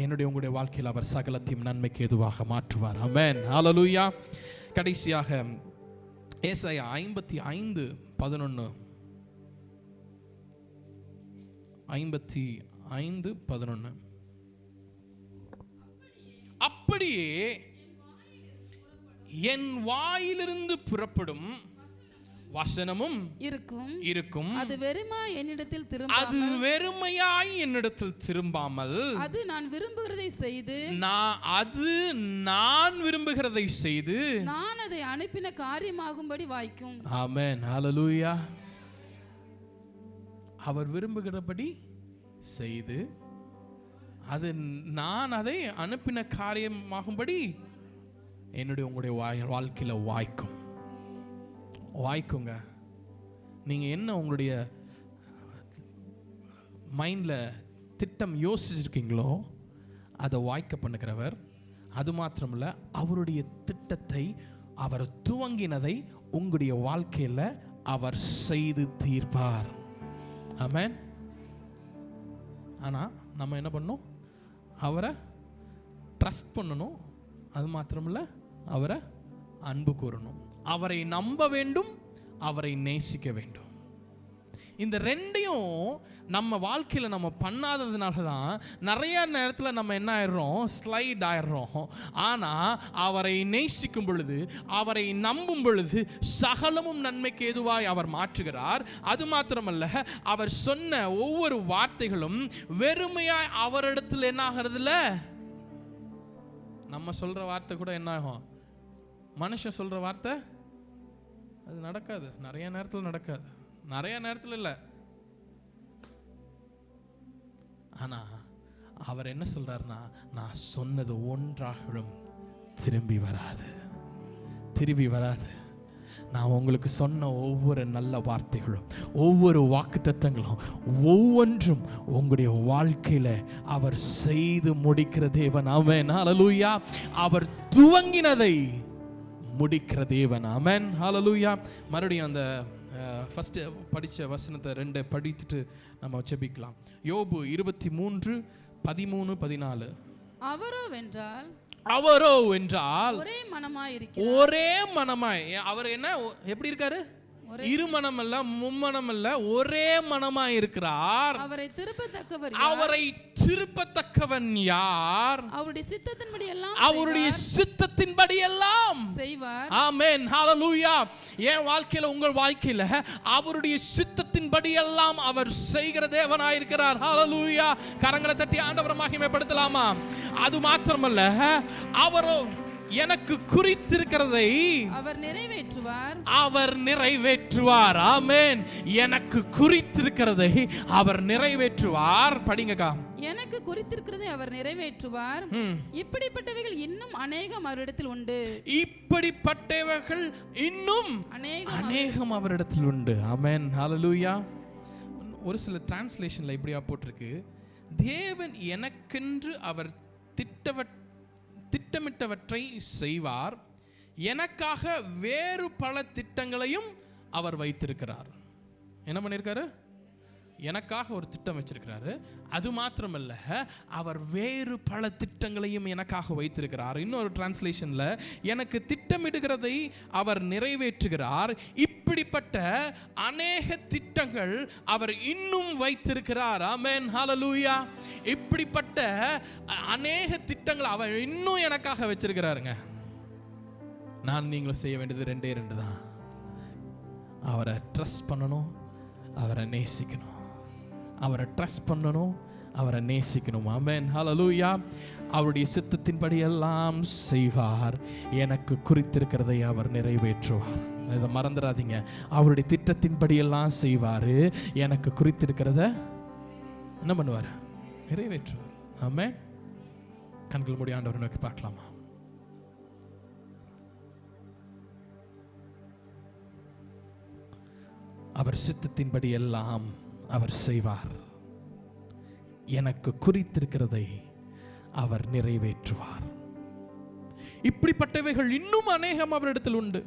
[SPEAKER 1] என்னுடைய உங்களுடைய வாழ்க்கையில் அவர் சகலத்தையும் நன்மைக்கு ஏதுவாக மாற்றுவார். ஆமென், ஹல்லேலூயா. கடைசியாக ஏசாயா 55:11. 55:11. அப்படியே என் வாயிலிருந்து புறப்படும் வசனமும் இருக்கும். அது வெறுமையாய் என்னிடத்தில் திரும்பாமல், அது நான் விரும்புகிறதை செய்து நான் அதை அனுப்பின காரியமாகும்படி வாய்க்கும். ஆமென், ஹல்லேலூயா. அவர் விரும்புகிறபடி செய்து, அது நான் அதை அனுப்பின காரியமாகும்படி என்னுடைய உங்களுடைய வாழ்க்கையில வாய்க்குங்க. நீங்கள் என்ன உங்களுடைய மைண்டில் திட்டம் யோசிச்சிருக்கீங்களோ அதை வாய்க்க பண்ணுகிறவர். அது மாத்திரமில்ல, அவருடைய திட்டத்தை, அவர் துவங்கினதை உங்களுடைய வாழ்க்கையில் அவர் செய்து தீர்ப்பார். ஆமென். ஆனால் நம்ம என்ன பண்ணணும்? அவரை ட்ரஸ்ட் பண்ணணும். அது மாத்திரமில்ல, அவரை அன்பு கூறணும். அவரை நம்ப வேண்டும், அவரை நேசிக்க வேண்டும். இந்த ரெண்டையும் நம்ம வாழ்க்கையில் நம்ம பண்ணாததுனால தான் நிறைய நேரத்தில் நம்ம என்ன ஆயிடுறோம்? ஸ்லைட் ஆயிடுறோம். ஆனால் அவரை நேசிக்கும் பொழுது, அவரை நம்பும் பொழுது சகலமும் நன்மைக்கு ஏதுவாய் அவர் மாற்றுகிறார். அது மாத்திரமல்ல, அவர் சொன்ன ஒவ்வொரு வார்த்தைகளும் வெறுமையாய் அவரிடத்தில் என்ன ஆகிறதுல, நம்ம சொல்கிற வார்த்தை கூட என்ன ஆகும்? மனுஷன் சொல்கிற வார்த்தை அது நடக்காது. நிறைய நேரத்தில் நடக்காது, நிறைய நேரத்தில் இல்லை. ஆனால் அவர் என்ன சொல்றாருன்னா, நான் சொன்னது ஒன்றாகவும் திரும்பி வராது. நான் உங்களுக்கு சொன்ன ஒவ்வொரு நல்ல வார்த்தைகளும், ஒவ்வொரு வாக்குத்தத்தங்களும், ஒவ்வொன்றும் உங்களுடைய வாழ்க்கையில அவர் செய்து முடிக்கிற தேவன். ஆமென், ஹல்லேலூயா. அவர் துவங்கினதை முடிக்கிற தேவன். ஆமென், ஹல்லேலூயா. மறுபடியும் அந்த ஃபர்ஸ்ட் படித்த வசனத்தை 2 படித்துட்டு நம்ம ஜெபிக்கலாம். யோபு 23:13-14. அவரோ வென்றால் ஒரே மனமாய். அவர் என்ன, எப்படி இருக்காரு? இருமனம் அல்ல, மும்மனம் அல்ல, ஒரே மனமாய் இருக்கிறார். அவரை திருப்பத்தக்கவன் யார்? அவருடைய சித்தத்தின்படி எல்லாம் செய்வார். ஆமென், ஹல்லேலூயா. என் வாழ்க்கையில, உங்கள் வாழ்க்கையில அவருடைய சித்தத்தின்படி எல்லாம் அவர் செய்கிற தேவனாய் இருக்கிறார். ஹல்லேலூயா. கரங்களை தட்டி ஆண்டவரை மகிமைப்படுத்தலாமா? அது மாத்திரமல்ல, அவரோ எனக்கு குறித்திருக்கிறதை அவர் நிறைவேற்றுவார். ஆமென். எனக்கு குறித்திருக்கிறதை அவர் நிறைவேற்றுவார். படிங்கக்கா. எனக்கு குறித்திருக்கிறதை அவர் நிறைவேற்றுவார். இப்படிப்பட்டவைகள் இன்னும் அநேகம் அவரிடத்தில் உண்டு. இப்படிப்பட்டவைகள் இன்னும் அநேகம் அவரிடத்தில் உண்டு. ஆமென், ஹல்லேலூயா. ஒரு சில டிரான்ஸ்லேஷன்ல இப்படியா போட்டிருக்கு, தேவன் எனக்கென்று அவர் திட்டமிட்டவற்றை செய்வார், எனக்காக வேறு பல திட்டங்களையும் அவர் வைத்திருக்கிறார். என்ன பண்ணியிருக்காரு? எனக்காக ஒரு திட்டம் வச்சிருக்கிறாரு. அது மாத்திரமல்ல, அவர் வேறு பல திட்டங்களையும் எனக்காக வைத்திருக்கிறார். இன்னொரு டிரான்ஸ்லேஷன்ல, எனக்கு திட்டமிடுகிறதை அவர் நிறைவேற்றுகிறார், இப்படிப்பட்ட அநேக திட்டங்கள் அவர் இன்னும் வைத்திருக்கிறார். ஆமென், ஹல்லேலூயா. இப்படிப்பட்ட அநேக திட்டங்கள் அவர் இன்னும் எனக்காக வச்சிருக்கிறாருங்க. நான் நீங்களும் செய்ய வேண்டியது 2 தான். அவரை ட்ரஸ்ட் பண்ணணும், அவரை நேசிக்கணும். அவரை ட்ரஸ்ட் பண்ணணும், அவரை நேசிக்கணும். ஆமென், ஹல்லேலூயா. அவருடைய சித்தத்தின்படி எல்லாம் செய்வார். எனக்கு குறித்திருக்கிறதை அவர் நிறைவேற்றுவார். இதை மறந்துடாதீங்க. அவருடைய திட்டத்தின்படி எல்லாம் செய்வார். எனக்கு குறித்திருக்கிறத என்ன பண்ணுவார்? நிறைவேற்றுவார். ஆமென். கண்கள் மூடி ஆண்டவரை நோக்கி பார்க்கலாமா? அவர் சித்தத்தின்படி எல்லாம் அவர் செய்வார். எனக்கு குறித்திருக்கிறதை அவர் நிறைவேற்றுவார். இப்படிப்பட்டவைகள் இன்னும் அநேகம் அவரிடத்தில் உண்டு.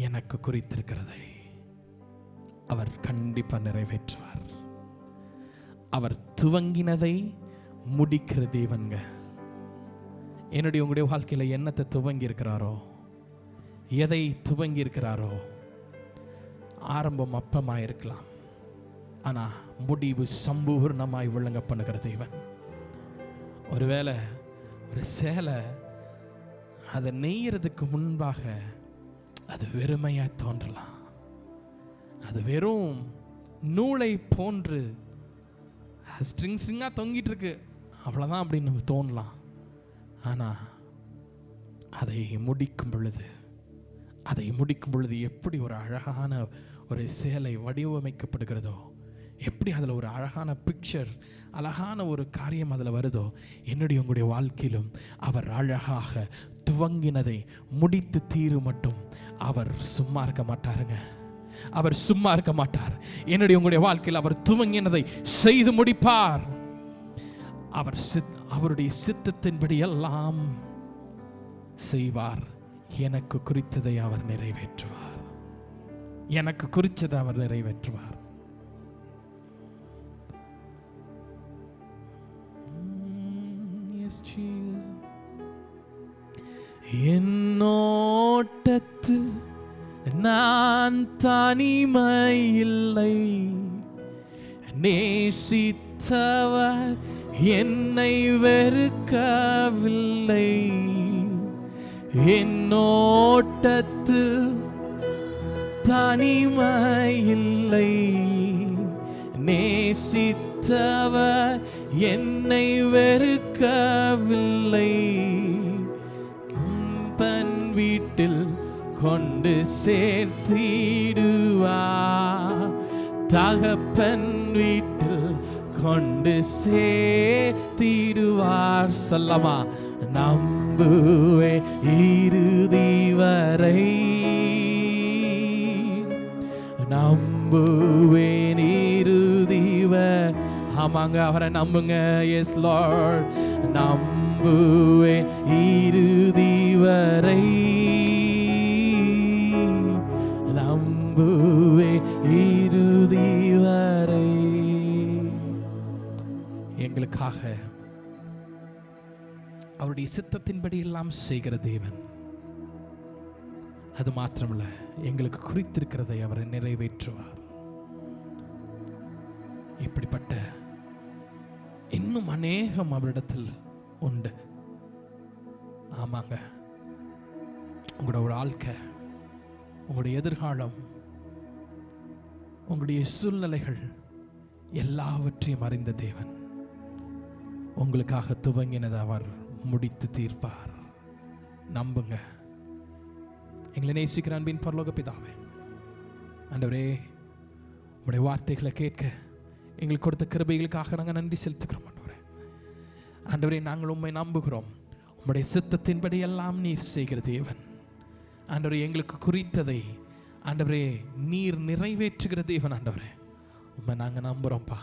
[SPEAKER 1] எனக்கு குறித்திருக்கிறதை அவர் கண்டிப்பா நிறைவேற்றுவார். அவர் துவங்கினதை முடிக்கிற தேவன்க. என்னுடைய உங்களுடைய வாழ்க்கையில என்னத்தை துவங்கி இருக்கிறாரோ, எதை துவங்கி இருக்கிறாரோ, ஆரம்பம் அப்பமாயிருக்கலாம், ஆனா முடிவு சம்பூர்ணமாய் விளங்க பண்ணுகிற தேவன். ஒருவேளை ஒரு சேலை அதை நெய்யறதுக்கு முன்பாக அது வெறுமையா தோன்றலாம். அது வெறும் நூலை போன்று ஸ்ட்ரிங்ஸா தொங்கிட்டு இருக்கு, அவ்வளவுதான் அப்படின்னு நம்ம தோணலாம். ஆனா அதை முடிக்கும் பொழுது எப்படி ஒரு அழகான ஒரு சேலை வடிவமைக்கப்படுகிறதோ, எப்படி அதில் ஒரு அழகான பிக்சர், அழகான ஒரு காரியம் அதில் வருதோ, என்னுடைய உங்களுடைய வாழ்க்கையிலும் அவர் அழகாக துவங்கினதை முடித்து தீரு மட்டும் அவர் சும்மா இருக்க மாட்டாருங்க. அவர் சும்மா இருக்க மாட்டார். என்னுடைய உங்களுடைய வாழ்க்கையில் அவர் துவங்கினதை செய்து முடிப்பார். அவருடைய சித்தத்தின்படி எல்லாம் செய்வார். எனக்கு குறித்ததை அவர் நிறைவேற்றுவார். எனக்கு குறித்ததை அவர் நிறைவேற்றுவார். என்னோட்டத்தில் நான் தனிமையில்லை, நேசித்தவர் என்னை வெறுக்கவில்லை. என்னோட்டத்தில் தனிமையில்லை, நேசித்தவர் என்னை வெறுக்கவில்லை. தன் வீட்டில் கொண்டு சேர்த்திடுவார், தகப்பன் வீட்டில் கொண்டு சேர்த்திடுவார். சொல்லமா? நம்புவே இறுதி வரை, நம்புவேன் இறுதி வரை. ஆமாங்க, அவரை நம்புங்க. Yes Lord. நம்புவேன் இறுதி வரை, நம்புவேன் இறுதி வரை. எங்களுக்காக அவருடைய சித்தத்தின்படி எல்லாம் செய்கிற தேவன். அது மாத்திரமல்ல, எங்களுக்கு குறித்திருக்கிறதை அவர் நிறைவேற்றுவார். இப்படிப்பட்ட இன்னும் அநேகம் அவரிடத்தில் உண்டு. ஆமாங்க, உங்களோட ஒரு வாழ்க்கை, உங்களுடைய எதிர்காலம், உங்களுடைய சூழ்நிலைகள் எல்லாவற்றையும் அறிந்த தேவன் உங்களுக்காக துவங்கினதை அவர் முடித்து தீர்ப்பார். நம்புங்க. எங்களை நேசிக்கிற அன்பின் பரலோக பிதாவே, ஆண்டவரே, உங்களுடைய வார்த்தைகளை கேட்க எங்களுக்கு கொடுத்த கிருபைகளுக்காக நாங்கள் நன்றி செலுத்துகிறோம். ஆண்டவரே, நாங்கள் உம்மை நம்புகிறோம். உம்முடைய சித்தத்தின்படி எல்லாம் நீர் செய்கிற தேவன். ஆண்டவரே, எங்களுக்கு குறித்ததை ஆண்டவரே நீர் நிறைவேற்றுகிற தேவன். ஆண்டவரே, உம்மை நாங்கள் நம்புகிறோம்ப்பா.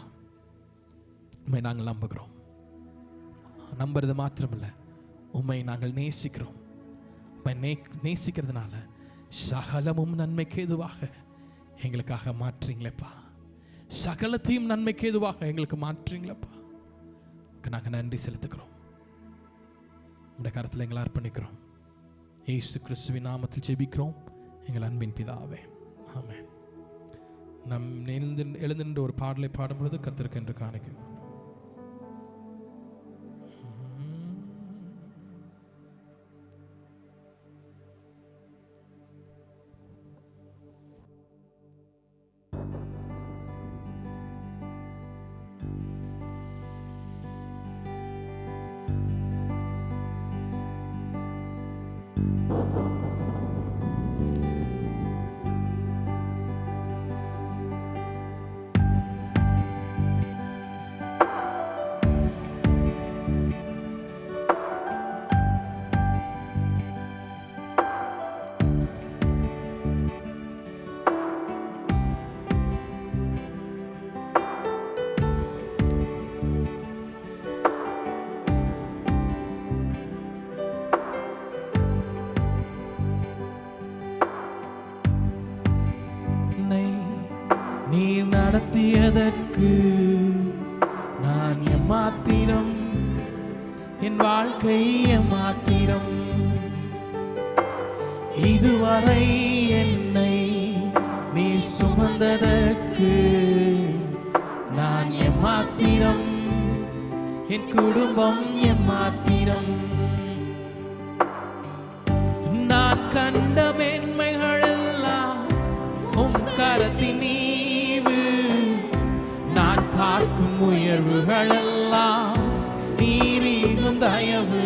[SPEAKER 1] உம்மை நாங்கள் நம்புகிறோம். நம்புறது மாத்திரமில்ல, உம்மை நாங்கள் நேசிக்கிறோம். உம்மை நேசிக்கிறதுனால சகலமும் நன்மைக்கு ஏதுவாக எங்களுக்காக மாற்றீங்களேப்பா. சகலத்தையும் நன்மைக்கு ஏதுவாக எங்களுக்கு மாற்றீங்களேப்பா. நாங்கள் நன்றி செலுத்துக்கிறோம். உடைய கருத்தில் எங்களை அர்ப்பணிக்கிறோம். இயேசு கிறிஸ்துவின் நாமத்தில் ஜெபிக்கிறோம் எங்கள் அன்பின் பிதாவே, ஆமென். நம் எழுந்து ஒரு பாடலை பாடும் பொழுது கர்த்தருக்கு என்று காணிக்கிறோம். நீ நடத்தியதற்கு நான் எம்மாத்திரம், என் வாழ்க்கை எம்மாத்திரம். இதுவரை என்னை நீ சுமந்ததற்கு நான் எம்மாத்திரம், என் குடும்பம் எம்மாத்திரம். நான் கண்ட மேன்மைகளெல்லாம் உம் கரத்தின் ஈவு, நான் பார்க்கும் உயர்வுகளெல்லாம் நீரினும் தயவு.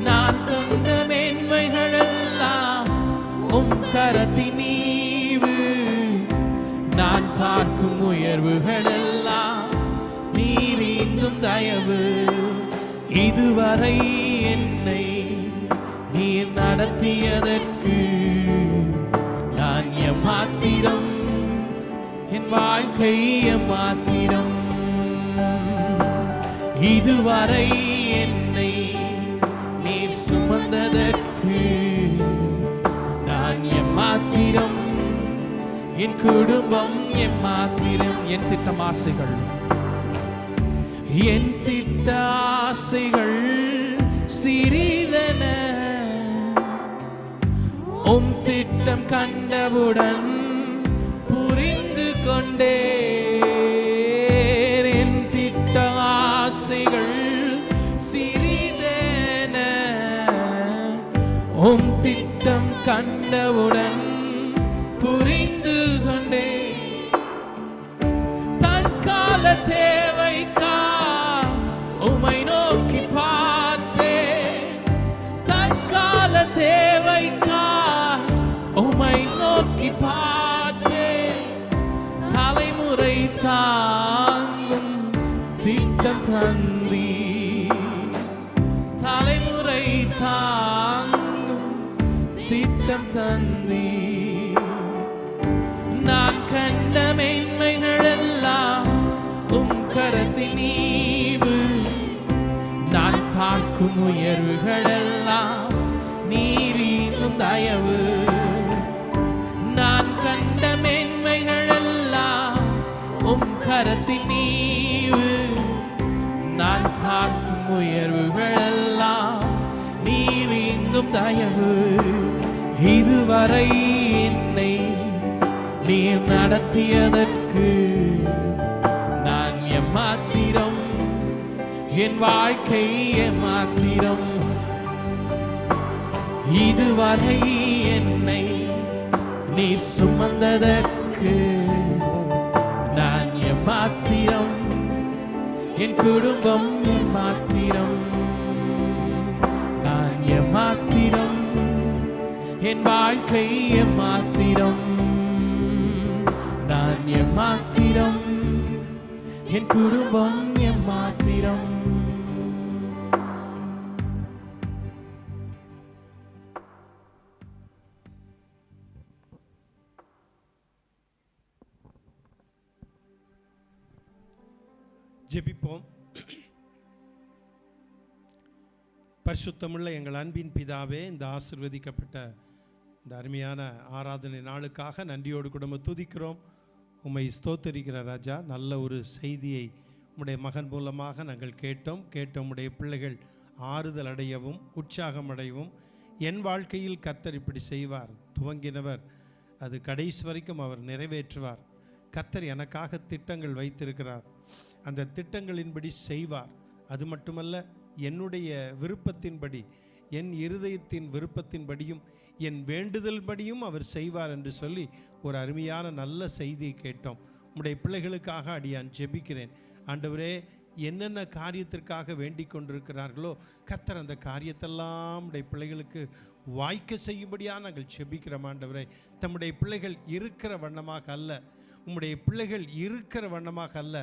[SPEAKER 1] நான் கண்ட மேன்மைகளெல்லாம் உம் கரத்தின் ஈவு, நான் பார்க்கும் உயர்வுகளெல்லாம் நீரினும் தயவு. இதுவரை என்னை நீர் நடத்தியதற்கு நான் எம்மாத்திரம், என் வாழ்க்கை எம்மாத்திரம். இதுவரை என்னை நீர் சுமந்ததற்கு நான் எம்மாத்திரம், என் குடும்பம் எம்மாத்திரம். என் திட்டம் ஆசைகள், என் திட்ட ஆசைகள் சிறிதன, உம் திட்டம் கண்டவுடன் புரிந்து கொண்டேன். என் திட்ட ஆசைகள் சிறிதன, உம் திட்டம் கண்டவுடன் புரிந்து கொண்டேன். தற்கால தேவைக்கா உமை நோக்கி பார்த்தேன், தற்கால தேவைக்கா உமை நோக்கி பார்த்தேன். தலைமுறை தாங்கும் திட்டம் தந்தி, தலைமுறை தாங்கும் திட்டம் தந்தி. நான் கண்ட மேன்மைகளெல்லாம் உம் கரத்தின் ஈவு, நான் பார்க்கும் உயர்வுகளெல்லாம் நீரினும் தயவு. நான் கண்ட மேன்மைகளெல்லாம் உம் கரத்தின் ஈவு, நான் பார்க்கும் உயர்வுகளெல்லாம் நீரினும் தயவு. இதுவரை என்னை நீர் நடத்தியதற்கு நான் எம்மாத்திரம், என் வாழ்க்கை எம்மாத்திரம். இதுவரை என்னை நீ சுமந்ததற்கு நான் எம்மாத்திரம், என் குடும்பம் எம்மாத்திரம். நான் எம்மாத்திரம், என் வாழ்க்கை எம்மாத்திரம். நான் எம்மாத்திரம், என் குடும்பம் எம்மாத்திரம்.
[SPEAKER 2] ஜெபிப்போம். பரிசுத்தமுள்ள எங்கள் அன்பின் பிதாவே, இந்த ஆசீர்வதிக்கப்பட்ட இந்த அருமையான ஆராதனை நாளுக்காக நன்றியோடு கூட துதிக்கிறோம். உம்மை ஸ்தோத்தரிக்கிற ராஜா. நல்ல ஒரு செய்தியை உம்முடைய மகன் மூலமாக நாங்கள் கேட்டோம். உம்முடைய பிள்ளைகள் ஆறுதல் அடையவும் உற்சாகம் அடையவும், என் வாழ்க்கையில் கர்த்தர் இப்படி செய்வார், துவங்கினவர் அது கடைசி வரைக்கும் அவர் நிறைவேற்றுவார். கர்த்தர் எனக்காக திட்டங்கள் வைத்திருக்கிறார், அந்த திட்டங்களின்படி செய்வார். அது மட்டுமல்ல, என்னுடைய விருப்பத்தின்படி, என் இருதயத்தின் விருப்பத்தின்படியும் என் வேண்டுதல்படியும் அவர் செய்வார் என்று சொல்லி ஒரு அருமையான நல்ல செய்தியை கேட்டோம். உம்முடைய பிள்ளைகளுக்காக அடியான் ஜெபிக்கிறேன். ஆண்டவரே, என்னென்ன காரியத்திற்காக வேண்டிக் கொண்டிருக்கிறார்களோ கர்த்தர் அந்த காரியத்தெல்லாம் உடைய பிள்ளைகளுக்கு வாய்க்க செய்யும்படியாக நாங்கள் ஜெபிக்கிறோம். ஆண்டவரே, தம்முடைய பிள்ளைகள் இருக்கிற வண்ணமாக அல்ல, உம்முடைய பிள்ளைகள் இருக்கிற வண்ணமாக அல்ல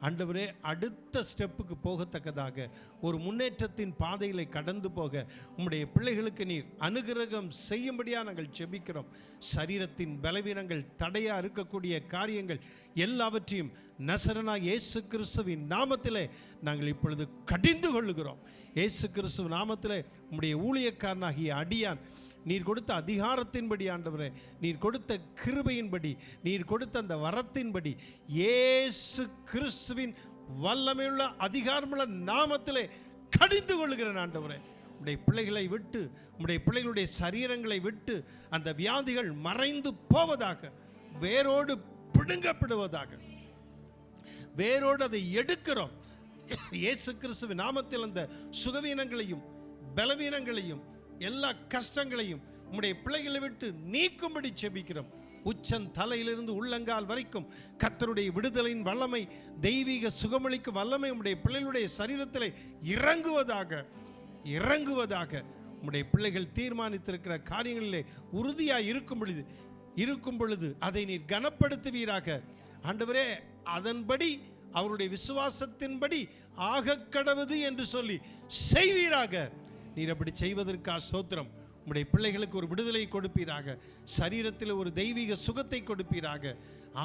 [SPEAKER 2] ஆண்டவரே, அடுத்த ஸ்டெப்புக்கு போகத்தக்கதாக ஒரு முன்னேற்றத்தின் பாதைகளை கடந்து போக உம்முடைய பிள்ளைகளுக்கு நீர் அனுகிரகம் செய்யும்படியாக நாங்கள் ஜெபிக்கிறோம். சரீரத்தின் பலவீனங்கள், தடையாக இருக்கக்கூடிய காரியங்கள் எல்லாவற்றையும் நசரனாகிய இயேசு கிறிஸ்துவின் நாமத்திலே நாங்கள் இப்பொழுது கடிந்து கொள்ளுகிறோம். இயேசு கிறிஸ்துவ நாமத்திலே உம்முடைய ஊழியக்காரனாகிய அடியான் நீர் கொடுத்த அதிகாரத்தின்படி ஆண்டவரே, நீர் கொடுத்த கிருபையின்படி, நீர் கொடுத்த அந்த வரத்தின்படி இயேசு கிறிஸ்துவின் வல்லமையுள்ள அதிகாரமுள்ள நாமத்திலே கடிந்து கொள்கிறேன் ஆண்டவரே. உம்முடைய பிள்ளைகளை விட்டு, உம்முடைய பிள்ளைகளுடைய சரீரங்களை விட்டு அந்த வியாதிகள் மறைந்து போவதாக, வேரோடு பிடுங்கப்படுவதாக, வேரோடு அதை எடுக்கிறோம். இயேசு கிறிஸ்துவின் நாமத்தில் அந்த சுகவீனங்களையும் பலவீனங்களையும் எல்லா கஷ்டங்களையும் உம்முடைய பிள்ளைகளை விட்டு நீக்கும்படி செபிக்கிறோம். உச்சன் தலையிலிருந்து உள்ளங்கால் வரைக்கும் கர்த்தருடைய விடுதலையின் வல்லமை, தெய்வீக சுகமளிக்கும் வல்லமை உம்முடைய பிள்ளைகளுடைய சரீரத்தில் இறங்குவதாக உம்முடைய பிள்ளைகள் தீர்மானித்திருக்கிற காரியங்களிலே உறுதியாக இருக்கும் பொழுது அதை நீர் கனப்படுத்துவீராக ஆண்டவரே. அதன்படி அவருடைய விசுவாசத்தின்படி ஆகக்கடவது என்று சொல்லி செய்வீராக. நீர் அப்படி செய்வதற்காக ஸ்தோத்திரம். உம்முடைய பிள்ளைகளுக்கு ஒரு விடுதலை கொடுப்பீராக, சரீரத்தில் ஒரு தெய்வீக சுகத்தை கொடுப்பீராக.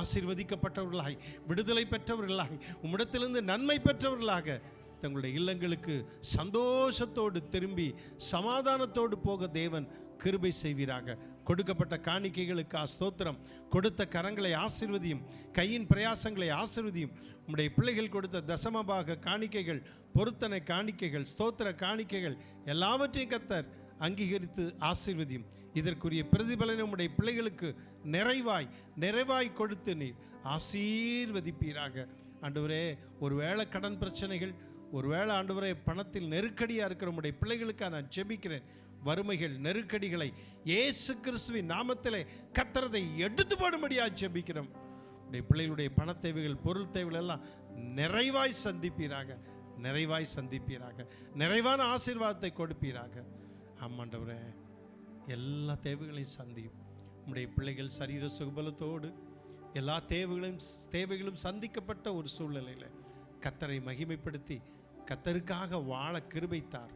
[SPEAKER 2] ஆசீர்வதிக்கப்பட்டவர்களாய், விடுதலை பெற்றவர்களாய், உம்மிடத்திலிருந்து நன்மை பெற்றவர்களாக தங்களுடைய இல்லங்களுக்கு சந்தோஷத்தோடு திரும்பி சமாதானத்தோடு போக தேவன் கிருபை செய்வீராக. கொடுக்கப்பட்ட காணிக்கைகளுக்கு ஸ்தோத்திரம். கொடுத்த கரங்களை ஆசீர்வதியும், கையின் பிரயாசங்களை ஆசீர்வதியும். உம்முடைய பிள்ளைகள் கொடுத்த தசமபாக காணிக்கைகள், பொருத்தனை காணிக்கைகள், ஸ்தோத்திர காணிக்கைகள் எல்லாவற்றையும் கர்த்தர் அங்கீகரித்து ஆசீர்வதியும். இதற்குரிய பிரதிபலனை உம்முடைய பிள்ளைகளுக்கு நிறைவாய் கொடுத்து நீர் ஆசீர்வதிப்பீராக. ஆண்டவரே, ஒருவேளை கடன் பிரச்சனைகள், ஒருவேளை ஆண்டவரே பணத்தில் நெருக்கடியாக இருக்கிற உம்முடைய பிள்ளைகளுக்காக நான் ஜெபிக்கிறேன். வறுமைகள், நெருக்கடிகளை இயேசு கிறிஸ்துவின் நாமத்திலே கர்த்தரதை எடுத்து போடும்படியாக ஜெபிக்கிறோம். உடைய பிள்ளைகளுடைய பண தேவைகள், பொருள் தேவைகள் எல்லாம் நிறைவாய் சந்திப்பீராக, நிறைவான ஆசீர்வாதத்தை கொடுப்பீராக. ஆமாண்டவரே, எல்லா தேவைகளையும் சந்தியும். உம்முடைய பிள்ளைகள் சரீர சுகபலத்தோடு எல்லா தேவைகளும் சந்திக்கப்பட்ட ஒரு சூழ்நிலையில் கர்த்தரை மகிமைப்படுத்தி கர்த்தருக்காக வாழ கிருபைத்தார்.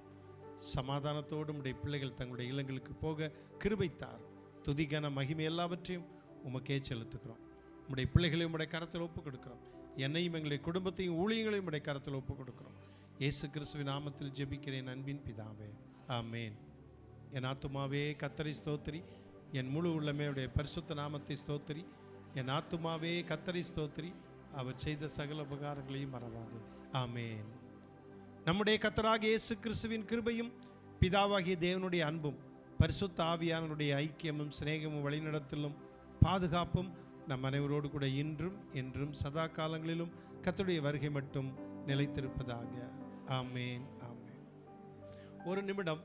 [SPEAKER 2] சமாதானத்தோடு உம்முடைய பிள்ளைகள் தங்களுடைய இல்லங்களுக்கு போக கிருபைத்தார். துதிக்கான மகிமை எல்லாவற்றையும் உமக்கே செலுத்துகிறோம். உம்முடைய பிள்ளைகளை உம்முடைய கரத்தில் ஒப்புக் கொடுக்கிறோம். என்னையும் எங்களுடைய குடும்பத்தையும் ஊழியங்களையும் உம்முடைய கரத்தில் ஒப்புக் கொடுக்கிறோம். இயேசு கிறிஸ்துவின் நாமத்தில் ஜெபிக்கிறேன் அன்பின் பிதாவே, ஆமேன். என் ஆத்துமாவே கர்த்தரை ஸ்தோத்திரி, என் முழு உள்ளமே உடைய பரிசுத்த நாமத்தை ஸ்தோத்திரி. என் ஆத்துமாவே கர்த்தரை ஸ்தோத்திரி, அவர் செய்த சகல உபகாரங்களையும் மறவாது. ஆமேன். நம்முடைய கர்த்தராகிய இயேசு கிறிஸ்துவின் கிருபையும், பிதாவாகிய தேவனுடைய அன்பும், பரிசுத்த ஆவியானவருடைய ஐக்கியமும் சிநேகமும் வழிநடத்தலும் பாதுகாப்பும் நம் அனைவரோடு கூட இன்றும் என்றும் சதா காலங்களிலும் கர்த்தருடைய வருகை மட்டும் நிலைத்திருப்பதாக. ஆமேன், ஆமேன். ஒரு நிமிடம்